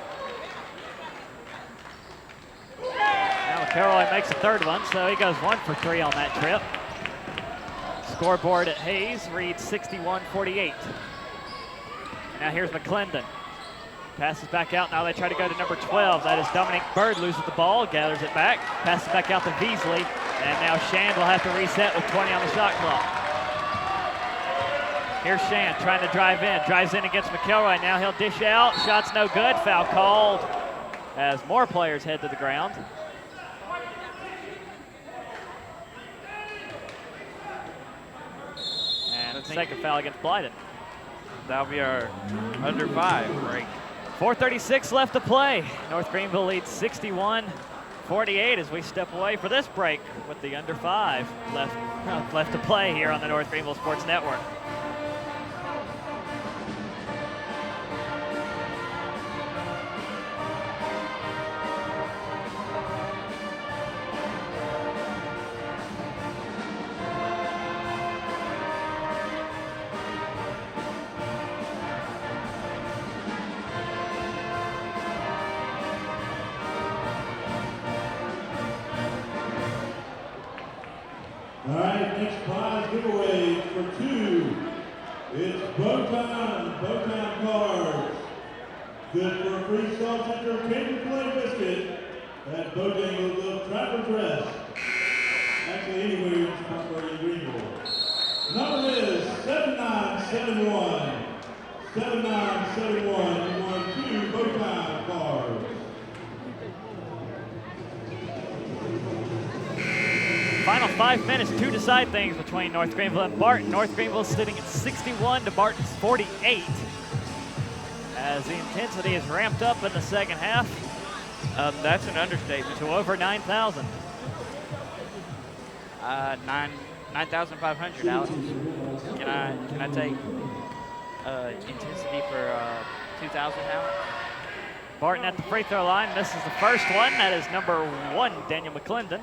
Now McElroy makes a third one, so he goes 1 for 3 on that trip. Scoreboard at Hayes reads 61-48. Now here's McClendon. Passes back out. Now they try to go to number 12. That is Dominic Bird, loses the ball, gathers it back, passes back out to Beasley, and now Shand will have to reset with 20 on the shot clock. Here's Shand trying to drive in, drives in against McElroy. Now he'll dish out. Shot's no good. Foul called as more players head to the ground. And second foul against Blyden. That'll be our under 5 break. 4:36 left to play. North Greenville leads 61-48 as we step away for this break with the under 5 left to play here on the North Greenville Sports Network. All right, next prize giveaway for 2. It's Barton cards. Good for a free sausage or candy flame biscuit at Bojangles of Travelers Rest. Actually, anywhere in Spartanburg and Greenville. Number is 7971. 7971. You won 2 Barton cards. Final 5 minutes to decide things between North Greenville and Barton. North Greenville sitting at 61 to Barton's 48. As the intensity is ramped up in the second half. That's an understatement. To over 9,000. 9,500, Alex. Can I take intensity for 2,000 now? Barton at the free throw line misses the first one. That is number 1, Daniel McClendon.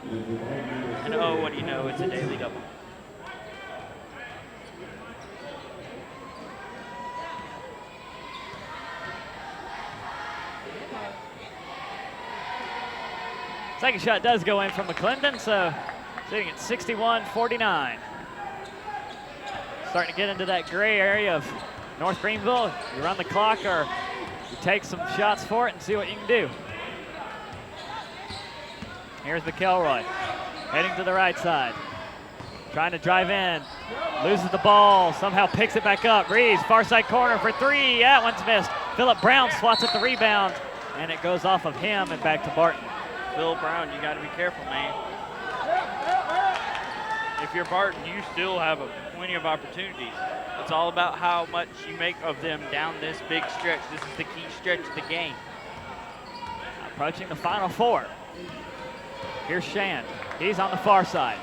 And oh, what do you know, it's a daily double. Second shot does go in from McClendon, so sitting at 61-49. Starting to get into that gray area of North Greenville. You run the clock or you take some shots for it and see what you can do. Here's McElroy, heading to the right side. Trying to drive in, loses the ball, somehow picks it back up. Reeves, far side corner for 3, that one's missed. Phillip Brown swats at the rebound, and it goes off of him and back to Barton. Phil Brown, you gotta be careful, man. If you're Barton, you still have plenty of opportunities. It's all about how much you make of them down this big stretch. This is the key stretch of the game. Approaching the final 4. Here's Shand. He's on the far side.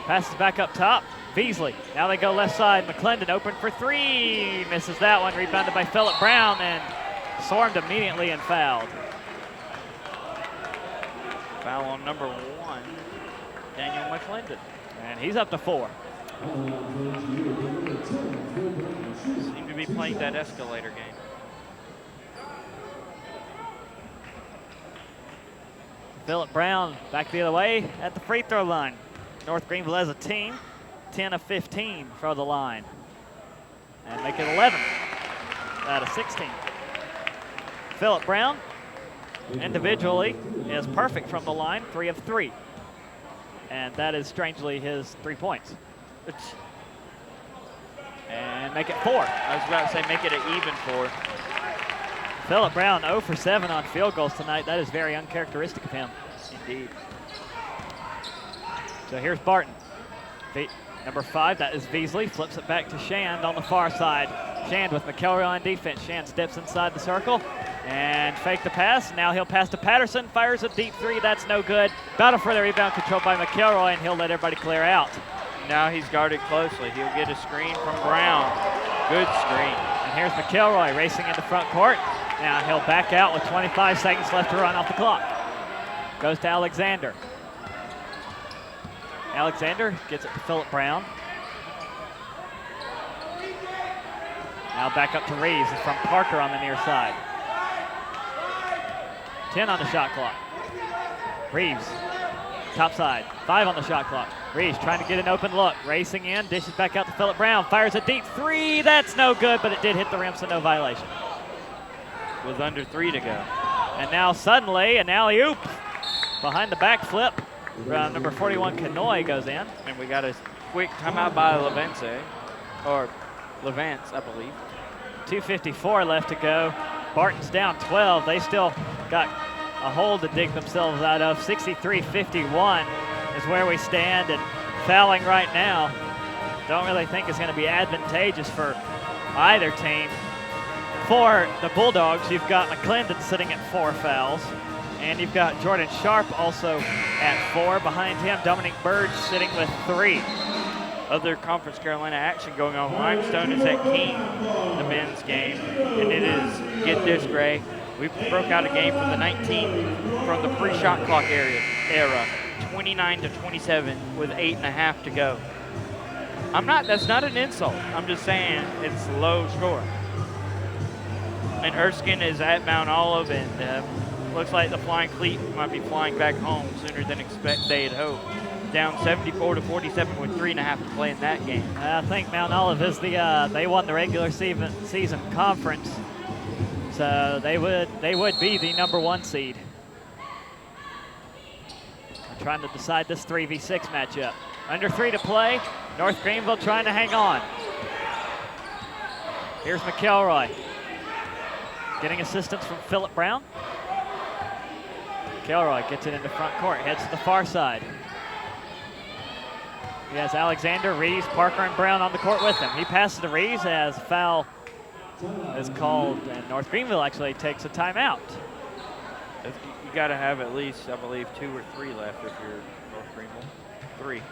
Passes back up top. Beasley. Now they go left side. McClendon open for 3. Misses that one. Rebounded by Phillip Brown and swarmed immediately and fouled. Foul on number 1, Daniel McClendon. And he's up to 4. Seem to be playing that escalator game. Phillip Brown back the other way at the free throw line. North Greenville as a team, 10 of 15 for the line. And make it 11 out of 16. Phillip Brown individually is perfect from the line, 3 of 3. And that is strangely his 3 points. And make it 4. I was about to say make it an even 4. Phillip Brown 0 for 7 on field goals tonight. That is very uncharacteristic of him. Indeed. So here's Barton. Number 5, that is Beasley. Flips it back to Shand on the far side. Shand with McElroy on defense. Shand steps inside the circle and fake the pass. Now he'll pass to Patterson, fires a deep three. That's no good. Battle for the rebound controlled by McElroy, and he'll let everybody clear out. Now he's guarded closely. He'll get a screen from Brown. Good screen. And here's McElroy racing into front court. Now he'll back out with 25 seconds left to run off the clock. Goes to Alexander. Alexander gets it to Phillip Brown. Now back up to Reeves from Parker on the near side. 10 on the shot clock. Reeves, top side, 5 on the shot clock. Reeves trying to get an open look, racing in, dishes back out to Phillip Brown, fires a deep three. That's no good, but it did hit the rim, so no violation. With under 3 to go. And now suddenly an alley-oop behind the back flip. Number 41, Kanoy goes in. And we got a quick timeout by Levance, or Levance, I believe. 2:54 left to go. Barton's down 12. They still got a hole to dig themselves out of. 63-51 is where we stand, and fouling right now. Don't really think it's going to be advantageous for either team. For the Bulldogs, you've got McClendon sitting at 4 fouls, and you've got Jordan Sharp also at 4. Behind him, Dominic Burge sitting with 3. Other Conference Carolina action going on. Limestone is at King, the men's game, and it is, get this, Gray, we broke out a game from the 19th, from the pre-shot clock era, 29-27 with 8.5 to go. That's not an insult. I'm just saying it's low score. And Erskine is at Mount Olive, and looks like the Flying Fleet might be flying back home sooner than they had hoped. Down 74-47 with 3.5 to play in that game. I think Mount Olive is they won the regular season conference, so they would be the number 1 seed. I'm trying to decide this 3v6 matchup. Under 3 to play. North Greenville trying to hang on. Here's McElroy. Getting assistance from Phillip Brown. McElroy gets it into front court, heads to the far side. He has Alexander, Reeves, Parker, and Brown on the court with him. He passes to Reeves as foul is called, and North Greenville actually takes a timeout. You got to have at least, I believe, 2 or 3 left if you're North Greenville. 3.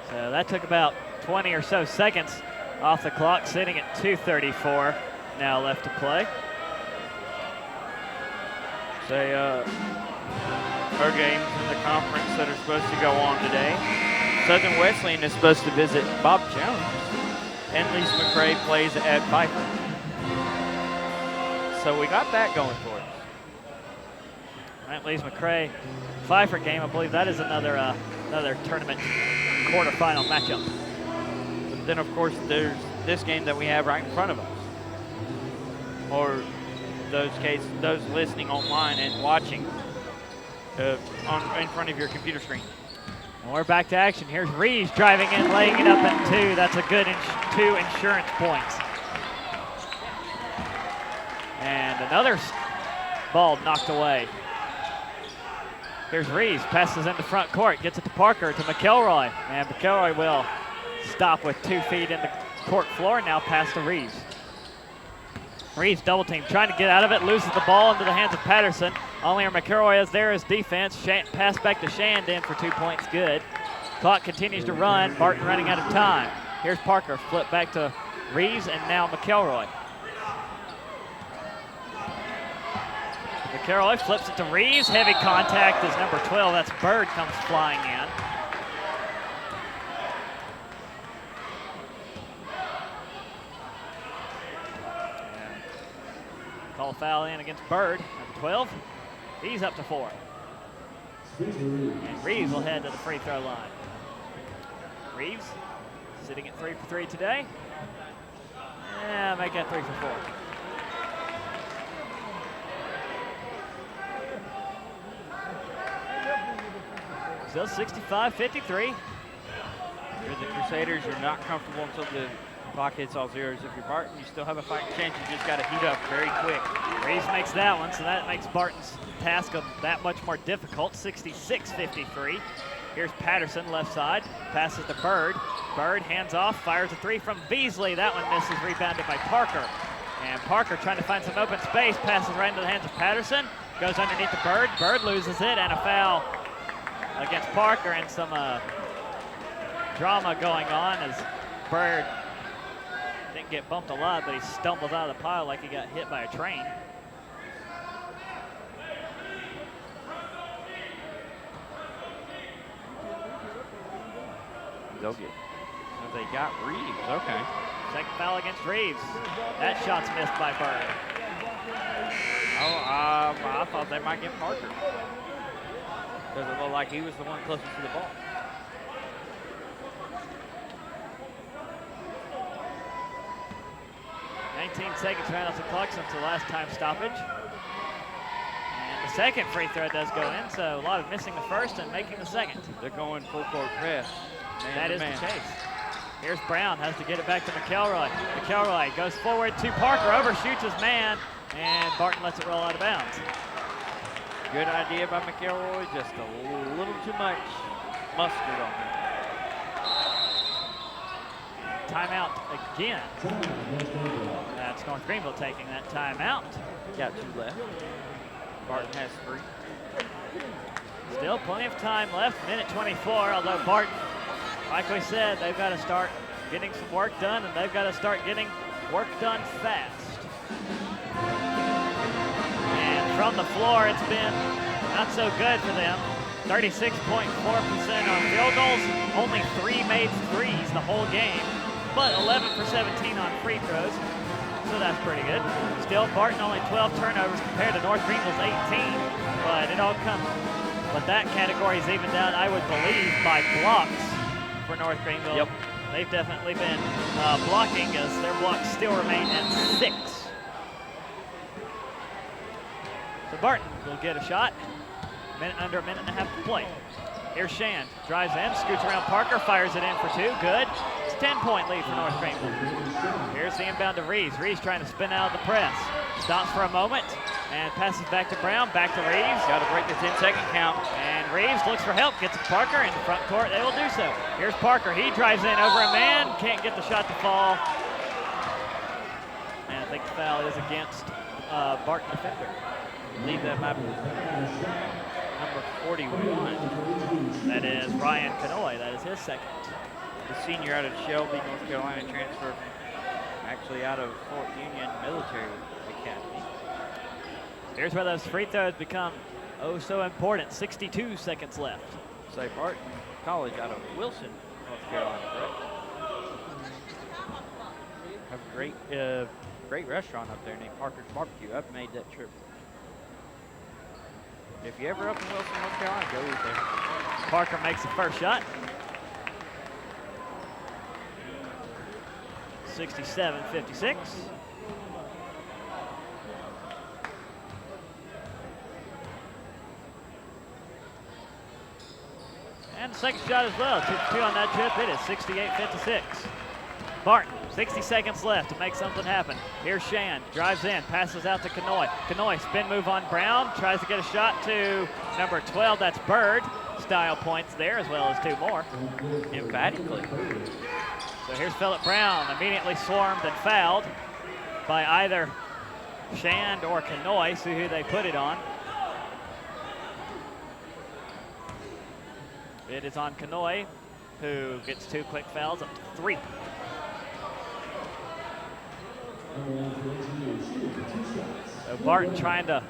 So that took about 20 or so seconds off the clock, sitting at 2:34 now left to play. Our games in the conference that are supposed to go on today. Southern Wesleyan is supposed to visit Bob Jones, and Lise McCray plays at Pfeiffer. So we got that going for us. All right, Lise McCray, Pfeiffer game. I believe that is another tournament quarterfinal matchup. But then, of course, there's this game that we have right in front of us. Or those listening online and watching in front of your computer screen. And we're back to action. Here's Reeves driving in, laying it up in 2. That's a good 2 insurance points. And another ball knocked away. Here's Reeves, passes into front court, gets it to Parker, to McElroy. And McElroy will stop with 2 feet in the court floor, now pass to Reeves. Reeves double team, trying to get out of it, loses the ball into the hands of Patterson. Only McElroy is there as defense. Pass back to Shand in for 2 points, good. Clock continues to run, Barton running out of time. Here's Parker, flip back to Reeves, and now McElroy. McElroy flips it to Reeves, heavy contact as number 12, that's Bird, comes flying in. Call a foul in against Bird, number 12. He's up to 4. And Reeves will head to the free throw line. Reeves sitting at 3 for 3 today. Yeah, make that 3 for 4. Still 65-53. You're the Crusaders, you're not comfortable until the clock hits all zeros. If you're Barton, you still have a fighting chance. You just got to heat up very quick. Reeves makes that one, so that makes Barton's task that much more difficult. 66-53. Here's Patterson, left side, passes to Bird. Bird hands off, fires a three from Beasley. That one misses, rebounded by Parker. And Parker trying to find some open space, passes right into the hands of Patterson. Goes underneath the Bird. Bird loses it, and a foul against Parker, and some drama going on as Bird didn't get bumped a lot, but he stumbles out of the pile like he got hit by a train. They'll get. They got Reeves. Okay. Second foul against Reeves. That shot's missed by Bird. Oh, I thought they might get Parker. Does it look like he was the one closest to the ball? Seconds ran off the clock since the last time stoppage. And the second free throw does go in, so a lot of missing the first and making the second. They're going full court press. That is the case. Here's Brown, has to get it back to McElroy. McElroy goes forward to Parker, overshoots his man, and Barton lets it roll out of bounds. Good idea by McElroy, just a little too much mustard on him. Timeout again. That's North Greenville taking that timeout. Got 2 left. Barton has 3. Still plenty of time left, minute 24, although Barton, like we said, they've got to start getting some work done, and they've got to start getting work done fast. And from the floor, it's been not so good for them. 36.4% on field goals, only 3 made threes the whole game, but 11 for 17 on free throws, so that's pretty good. Still, Barton only 12 turnovers compared to North Greenville's 18, but it all comes. But that category is evened out, I would believe, by blocks for North Greenville. Yep. They've definitely been blocking, as their blocks still remain at 6. So Barton will get a shot. Under a minute and a half to play. Here's Shand, drives in, scoots around Parker, fires it in for 2, good. It's a 10-point lead for North Greenville. Here's the inbound to Reeves. Reeves trying to spin out of the press. Stops for a moment and passes back to Brown, back to Reeves. Got to break the 10-second count. And Reeves looks for help, gets to Parker in the front court. They will do so. Here's Parker, he drives in over a man, can't get the shot to fall. And I think the foul is against Barton defender. I believe that might be number 41. That is Ryan Canoy. That is his second. The senior out of Shelby, North Carolina, transferred actually out of Fort Union Military Academy. Here's where those free throws become oh so important. 62 seconds left. Say Barton College out of Wilson, North Carolina, correct? Have a great restaurant up there named Parker's Barbecue. I've made that trip. If you're ever up in Wilson, North Carolina, go eat there. Parker makes the first shot. 67-56. And the second shot as well. 2 for 2 on that trip. It is 68-56. Barton, 60 seconds left to make something happen. Here's Shand, drives in, passes out to Canoy. Canoy, spin move on Brown, tries to get a shot to number 12, that's Bird. Style points there, as well as 2 more. Emphatically. So here's Phillip Brown, immediately swarmed and fouled by either Shand or Canoy, see who they put it on. It is on Canoy, who gets 2 quick fouls, up to 3. So Barton trying to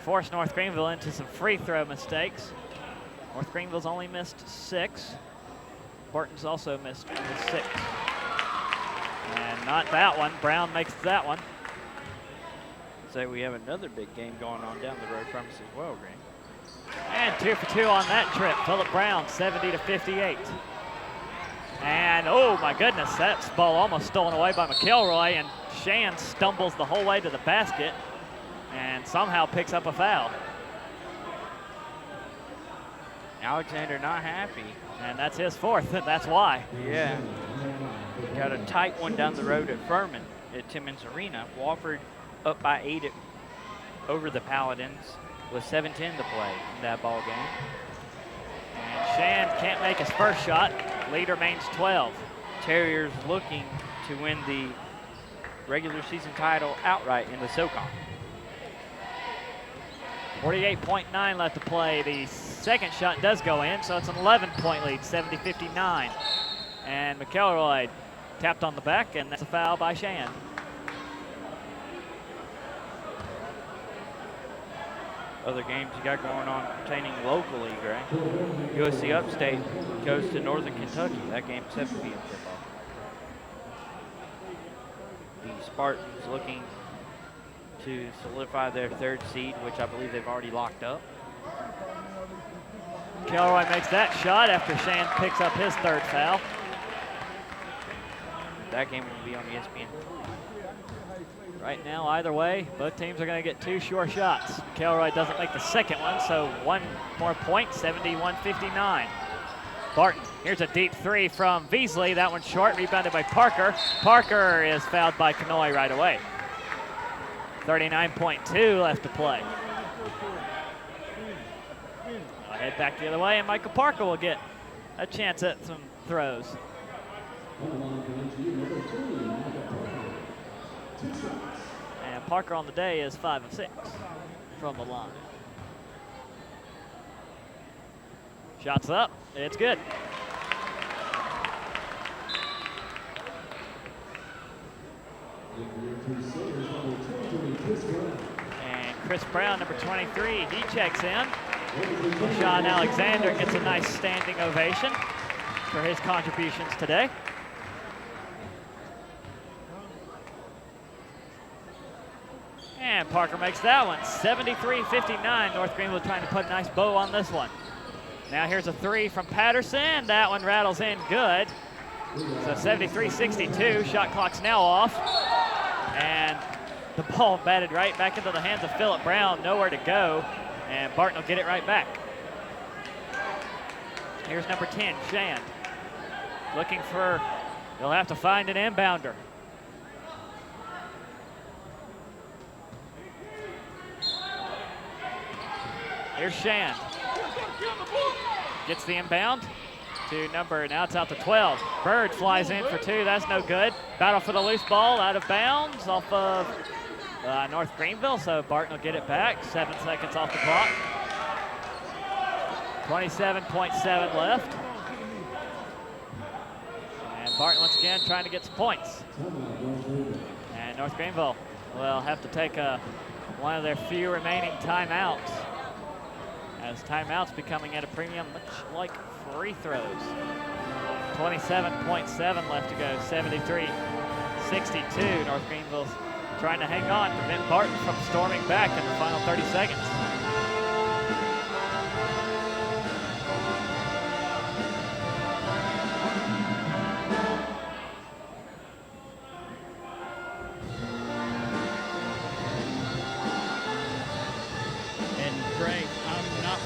force North Greenville into some free throw mistakes. North Greenville's only missed 6. Barton's also missed 6. And not that one. Brown makes that one. Say we have another big game going on down the road from us as well, Green. And 2 for 2 on that trip. Phillip Brown, 70-58. And oh my goodness, that ball almost stolen away by McElroy, and Shand stumbles the whole way to the basket and somehow picks up a foul. Alexander not happy. And that's his 4th, and that's why. Yeah. Got a tight one down the road at Furman at Timmons Arena. Wofford up by 8 over the Paladins with 7:10 to play in that ball game. And Shan can't make his first shot. Lead remains 12. Terriers looking to win the regular season title outright in the SoCon. 48.9 left to play. The second shot does go in, so it's an 11-point lead, 70-59. And McElroy tapped on the back, and that's a foul by Shan. Other games you got going on pertaining locally, Gray. USC Upstate goes to Northern Kentucky. That game 7 p.m. football. The Spartans looking to solidify their 3rd seed, which I believe they've already locked up. McElroy makes that shot after Shan picks up his 3rd foul. That game will be on ESPN. Right now, either way, both teams are going to get 2 sure shots. McElroy doesn't make the second one, so 1 more point, 71-59. Barton, here's a deep 3 from Beasley. That one's short, rebounded by Parker. Parker is fouled by Kanoy right away. 39.2 left to play. I'll head back the other way, and Michael Parker will get a chance at some throws. And Parker on the day is 5 of 6 from the line. Shots up, it's good. And Chris Brown, number 23, he checks in. Sean Alexander gets a nice standing ovation for his contributions today. And Parker makes that one, 73-59. North Greenville trying to put a nice bow on this one. Now here's a 3 from Patterson. That one rattles in good. So 73-62, shot clock's now off. And the ball batted right back into the hands of Phillip Brown, nowhere to go. And Barton will get it right back. Here's number 10, Shan. Looking for, he'll have to find an inbounder. Here's Shan. Gets the inbound to number, now it's out to 12. Bird flies in for 2, that's no good. Battle for the loose ball, out of bounds off of North Greenville, so Barton will get it back. 7 seconds off the clock. 27.7 left. And Barton once again trying to get some points. And North Greenville will have to take one of their few remaining timeouts, as timeouts becoming at a premium, much like free throws. 27.7 left to go, 73-62. North Greenville's trying to hang on, prevent Barton from storming back in the final 30 seconds.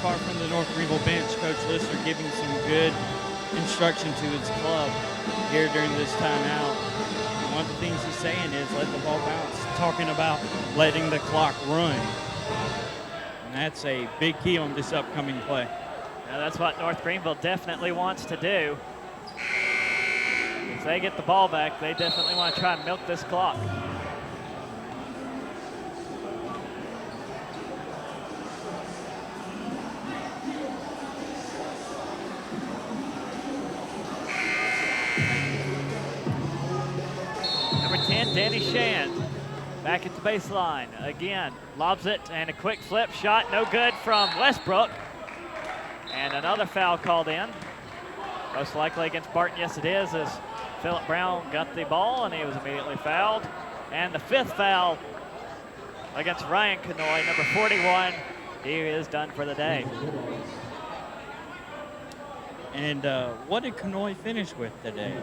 Far from the North Greenville bench, Coach Lister giving some good instruction to his club here during this timeout. And one of the things he's saying is let the ball bounce, talking about letting the clock run. And that's a big key on this upcoming play. Now that's what North Greenville definitely wants to do. If they get the ball back, they definitely want to try and milk this clock. Danny Shan back at the baseline again, lobs it, and a quick flip shot, no good from Westbrook. And another foul called in, most likely against Barton. Yes, it is, as Phillip Brown got the ball and he was immediately fouled. And the 5th foul against Ryan Kanoy, number 41. He is done for the day. And what did Kanoy finish with today?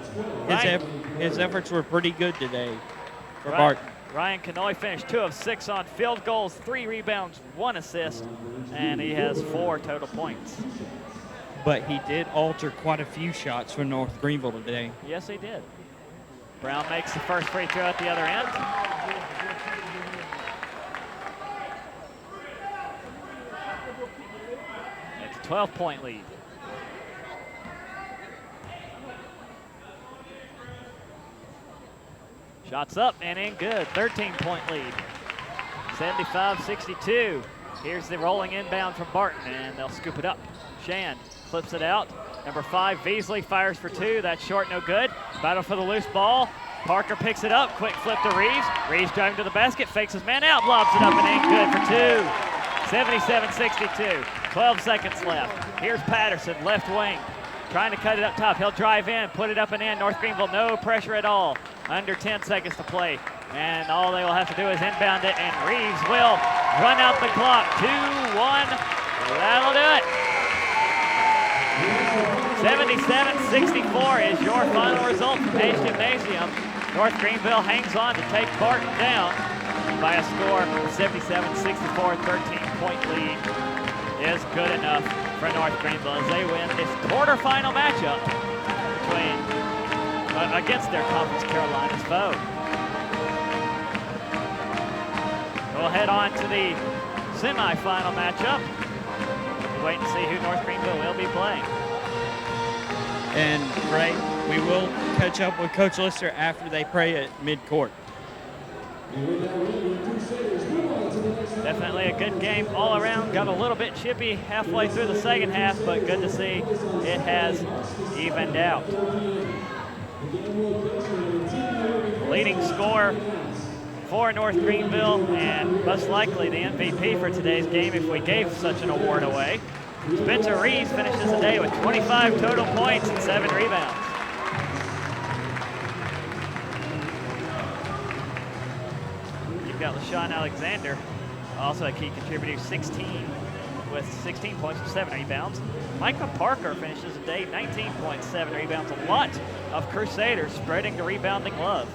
His efforts were pretty good today for Barton. Ryan Kanoy finished 2 of 6 on field goals, 3 rebounds, 1 assist, and he has 4 total points. But he did alter quite a few shots for North Greenville today. Yes, he did. Brown makes the first free throw at the other end. It's a 12-point lead. Shots up and in good. 13-point lead. 75-62. Here's the rolling inbound from Barton, and they'll scoop it up. Shand flips it out. Number 5, Beasley fires for 2. That's short, no good. Battle for the loose ball. Parker picks it up. Quick flip to Reeves. Reeves driving to the basket, fakes his man out, lobs it up and in good for 2. 77-62. 12 seconds left. Here's Patterson, left wing, trying to cut it up top. He'll drive in, put it up and in. North Greenville, no pressure at all. Under 10 seconds to play. And all they will have to do is inbound it, and Reeves will run out the clock. 2-1. That'll do it. 77-64 is your final result from Hayes Gymnasium. North Greenville hangs on to take Barton down by a score of 77-64. 13-point lead is good enough for North Greenville as they win this quarterfinal matchup against their Conference Carolinas foe. We'll head on to the semifinal matchup. Wait and see who North Greenville will be playing. And Ray, we will catch up with Coach Lister after they pray at midcourt. Definitely a good game all around. Got a little bit chippy halfway through the second half, but good to see it has evened out. Leading scorer for North Greenville, and most likely the MVP for today's game if we gave such an award away. Spencer Reeves finishes the day with 25 total points and 7 rebounds. You've got LaShawn Alexander, also a key contributor, 16 with 16 points and 7 rebounds. Micah Parker finishes the day 19 points, 7 rebounds. A lot of Crusaders spreading the rebounding love.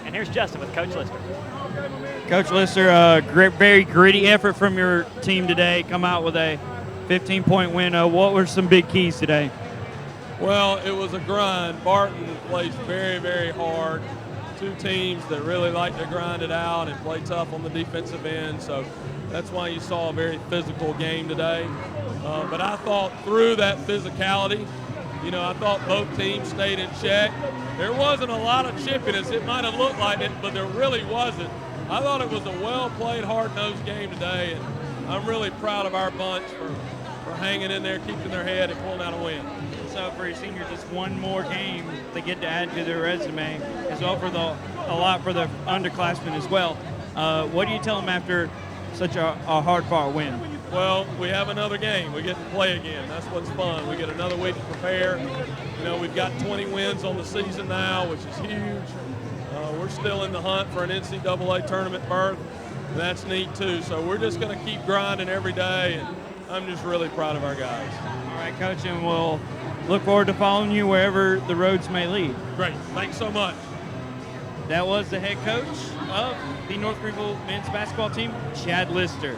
And here's Justin with Coach Lister. Coach Lister, very gritty effort from your team today. Come out with a 15-point win. What were some big keys today? Well, it was a grind. Barton plays very, very hard. Two teams that really like to grind it out and play tough on the defensive end. So that's why you saw a very physical game today. But I thought through that physicality, I thought both teams stayed in check. There wasn't a lot of chippiness. It might have looked like it, but there really wasn't. I thought it was a well-played, hard-nosed game today, and I'm really proud of our bunch for hanging in there, keeping their head, and pulling out a win. So for your seniors, just one more game they get to add to their resume, as well for a lot for the underclassmen as well. What do you tell them after such a hard-fought win? Well, we have another game. We get to play again. That's what's fun. We get another week to prepare. We've got 20 wins on the season now, which is huge. We're still in the hunt for an NCAA tournament berth. That's neat, too. So we're just going to keep grinding every day, and I'm just really proud of our guys. All right, Coach, and we'll look forward to following you wherever the roads may lead. Great. Thanks so much. That was the head coach of the North Greenville men's basketball team, Chad Lister.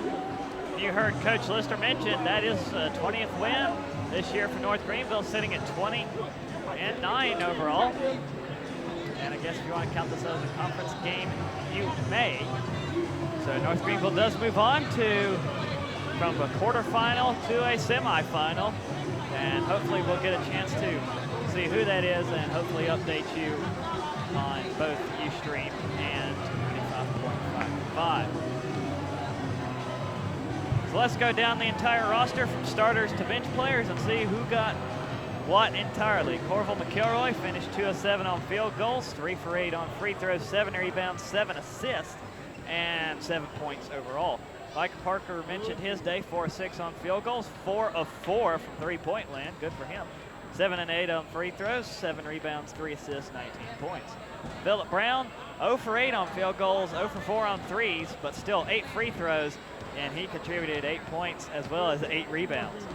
You heard Coach Lister mention that is a 20th win this year for North Greenville, sitting at 20-9 overall. And I guess if you want to count this as a conference game, you may. So North Greenville does move on from a quarterfinal to a semifinal. And hopefully we'll get a chance to see who that is and hopefully update you on both Ustream and 25.55. So let's go down the entire roster from starters to bench players and see who got what entirely. Corville McElroy finished 2 of 7 on field goals, 3 for 8 on free throws, 7 rebounds, 7 assists, and 7 points overall. Micah Parker mentioned his day, 4 of 6 on field goals, 4 of 4 from three-point land, good for him. 7 and 8 on free throws, 7 rebounds, 3 assists, 19 points. Phillip Brown, 0 for 8 on field goals, 0 for 4 on threes, but still 8 free throws, and he contributed 8 points as well as 8 rebounds.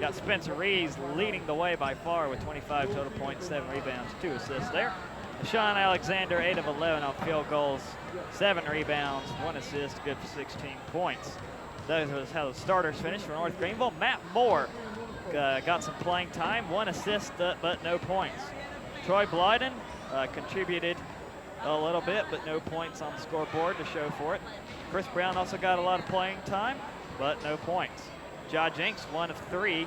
Got Spencer Reeves leading the way by far with 25 total points, 7 rebounds, 2 assists there. Sean Alexander, 8 of 11 on field goals, 7 rebounds, 1 assist, good for 16 points. That was how the starters finished for North Greenville. Matt Moore got some playing time, 1 assist, but no points. Troy Blyden contributed a little bit, but no points on the scoreboard to show for it. Chris Brown also got a lot of playing time, but no points. Ja Jenks, 1 of 3,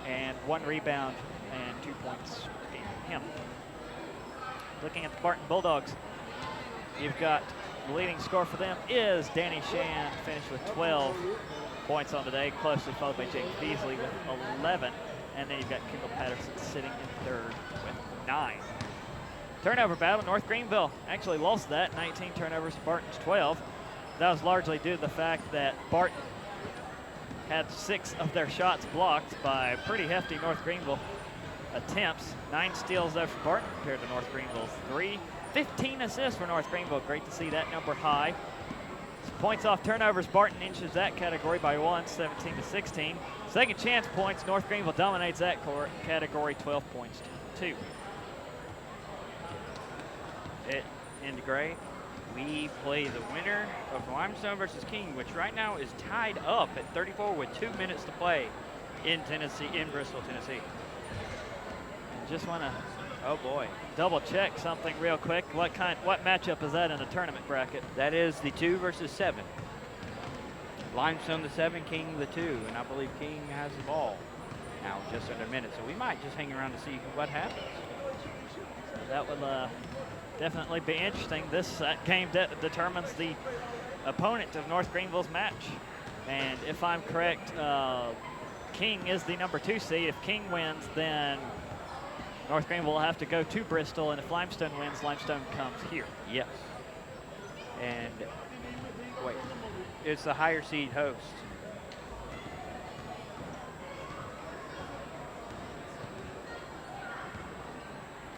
and 1 rebound and 2 points for him. looking at the Barton Bulldogs, you've got the leading scorer for them is Danny Shan, finished with 12 points on the day, closely followed by Jake Beasley with 11. And then you've got Kendall Patterson sitting in third with 9. Turnover battle, North Greenville actually lost that, 19 turnovers to Barton's 12. That was largely due to the fact that Barton had 6 of their shots blocked by pretty hefty North Greenville attempts. 9 steals though for Barton compared to North Greenville's 3. 15 assists for North Greenville, great to see that number high. Points off turnovers, Barton inches that category by 1, 17 to 16. Second chance points, North Greenville dominates that category, 12 points to 2. In the gray, we play the winner of Limestone versus King, which right now is tied up at 34 with 2 minutes to play in Tennessee, in Bristol, Tennessee. And just want to Oh boy. double check something real quick. What matchup is that in the tournament bracket? That is the 2 versus 7. Limestone the 7, King the 2, and I believe King has the ball now just under a minute. So we might just hang around to see what happens. So that would definitely be interesting. This game determines the opponent of North Greenville's match. And if I'm correct, King is the number 2 seed. If King wins, then North Greenville will have to go to Bristol, and if Limestone wins, Limestone comes here. Yes. And wait, it's the higher seed host.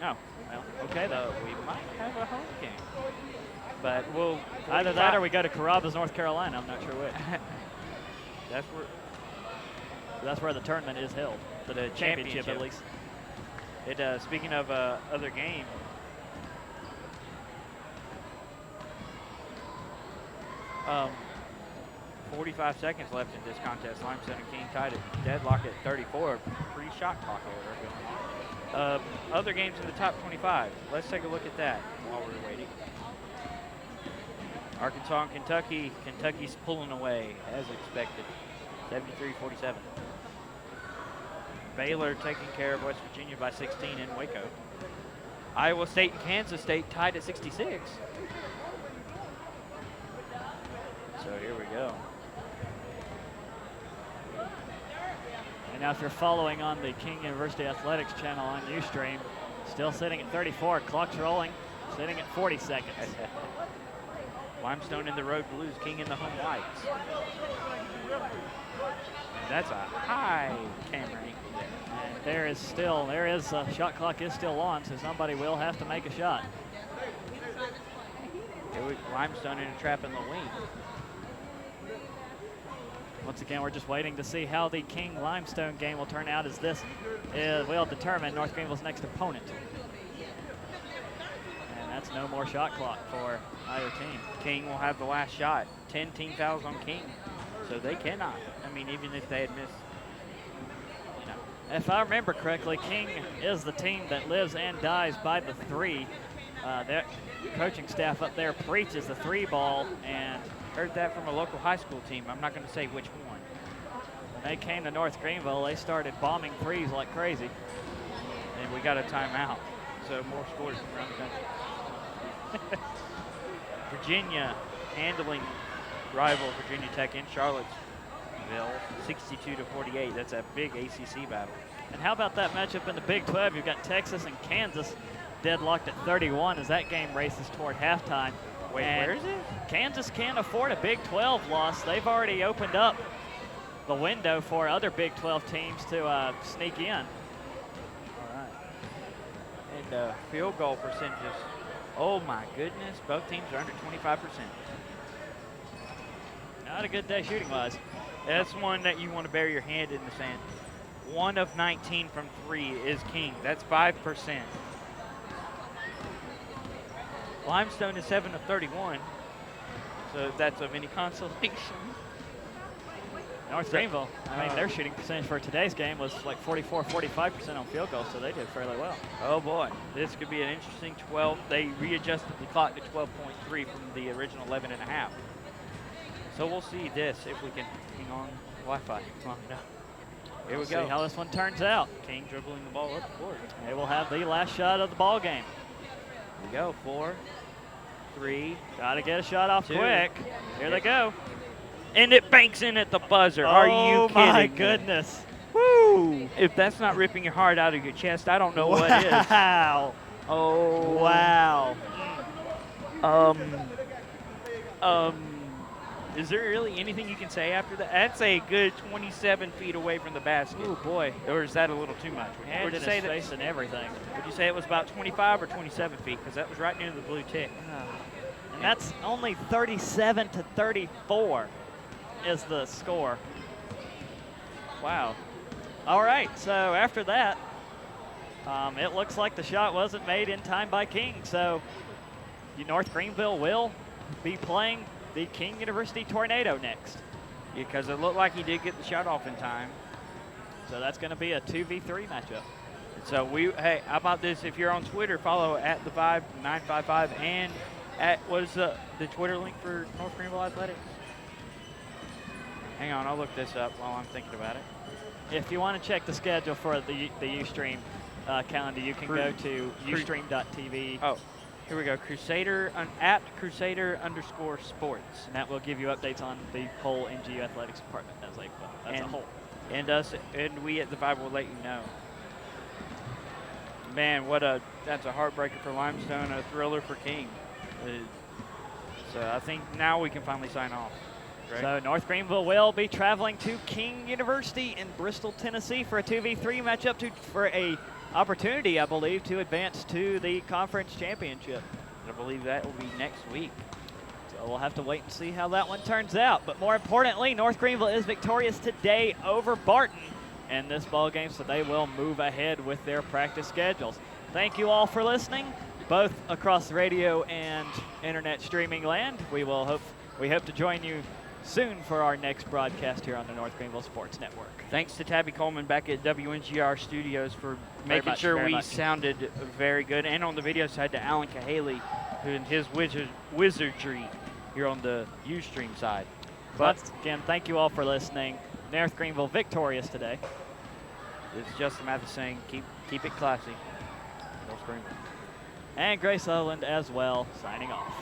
Oh, well, okay then. So we might have a home game. But we'll Either that or we go to Carrabba's, North Carolina. I'm not sure which. That's where the tournament is held. For the Championship at least. Speaking of other game, 45 seconds left in this contest. Limestone and King tied at deadlock at 34. Pretty shot clock order going on. Other games in the top 25. Let's take a look at that while we're waiting. Arkansas and Kentucky. Kentucky's pulling away as expected, 73-47. Baylor taking care of West Virginia by 16 in Waco. Iowa State and Kansas State tied at 66. So here we go. And now if you're following on the King University Athletics channel on Ustream, still sitting at 34, clock's rolling, sitting at 40 seconds. Limestone in the road blues, King in the home whites. That's a high camera angle there. And there is shot clock is still on, so somebody will have to make a shot. Limestone in a trap in the wing. Once again, we're just waiting to see how the King Limestone game will turn out, as this will determine North Greenville's next opponent. And that's no more shot clock for either team. King will have the last shot. 10 team fouls on King, so they cannot. I mean, even if they had missed, you know. If I remember correctly, King is the team that lives and dies by the 3. Their coaching staff up there preaches the 3 ball, and heard that from a local high school team. I'm not going to say which one. When they came to North Greenville, they started bombing 3s like crazy. And we got a timeout, so more scores from around the country. Virginia handling rival Virginia Tech in Charlottesville, 62-48. That's a big ACC battle. And how about that matchup in the Big 12? You've got Texas and Kansas deadlocked at 31 as that game races toward halftime. Wait, and where is it? Kansas can't afford a Big 12 loss. They've already opened up the window for other Big 12 teams to sneak in. All right. And field goal percentages. Oh my goodness, both teams are under 25%. Not a good day shooting-wise. That's one that you want to bury your hand in the sand. 1 of 19 from 3 is King. That's 5%. Limestone is 7 of 31. So that's of any consolation. North Greenville, I mean, their shooting percentage for today's game was like 44, 45% on field goals, so they did fairly well. Oh boy, this could be an interesting 12. They readjusted the clock to 12.3 from the original 11.5. So we'll see this if we can hang on Wi-Fi long enough. Here we go. See how this one turns out. King dribbling the ball up the court. They will have the last shot of the ball game. we go. 4, 3. Got to get a shot off 2. quick. Here they go. And it banks in at the buzzer. Are you kidding Oh, my me? goodness. Woo! If that's not ripping your heart out of your chest, I don't know what is. Wow. Oh. Wow. Is there really anything you can say after that? That's a good 27 feet away from the basket. Oh, boy. Or is that a little too much? Hand Would in you his say that? face and everything. Would you say it was about 25 or 27 feet? Because that was right near the blue tick. And that's only 37 to 34 is the score. Wow. All right, so after that, it looks like the shot wasn't made in time by King. So North Greenville will be playing the King University Tornado next. Because it looked like he did get the shot off in time. So that's going to be a 2v3 matchup. So hey, how about this? If you're on Twitter, follow at the Vibe 955 and at what is the Twitter link for North Greenville Athletics? Hang on, I'll look this up while I'm thinking about it. If you want to check the schedule for the Ustream calendar, you can go to ustream.tv. Oh, here we go. At Crusader_sports. And that will give you updates on the whole NGU athletics department as a whole. And we at the Vibe will let you know. Man, that's a heartbreaker for Limestone, a thriller for King. So I think now we can finally sign off. Right? So North Greenville will be traveling to King University in Bristol, Tennessee for a 2v3 matchup for a opportunity, I believe, to advance to the conference championship. I believe that will be next week. So we'll have to wait and see how that one turns out. But more importantly, North Greenville is victorious today over Barton in this ball game, so they will move ahead with their practice schedules. Thank you all for listening, both across the radio and internet streaming land. We hope to join you soon for our next broadcast here on the North Greenville Sports Network. Thanks to Tabby Coleman back at WNGR Studios for making sure we sounded very good. And on the video side to Alan Cahaley, who and his wizardry here on the Ustream side. But once again, thank you all for listening. North Greenville victorious today. It's just a matter of saying keep it classy. North Greenville. And Grace Owland as well, signing off.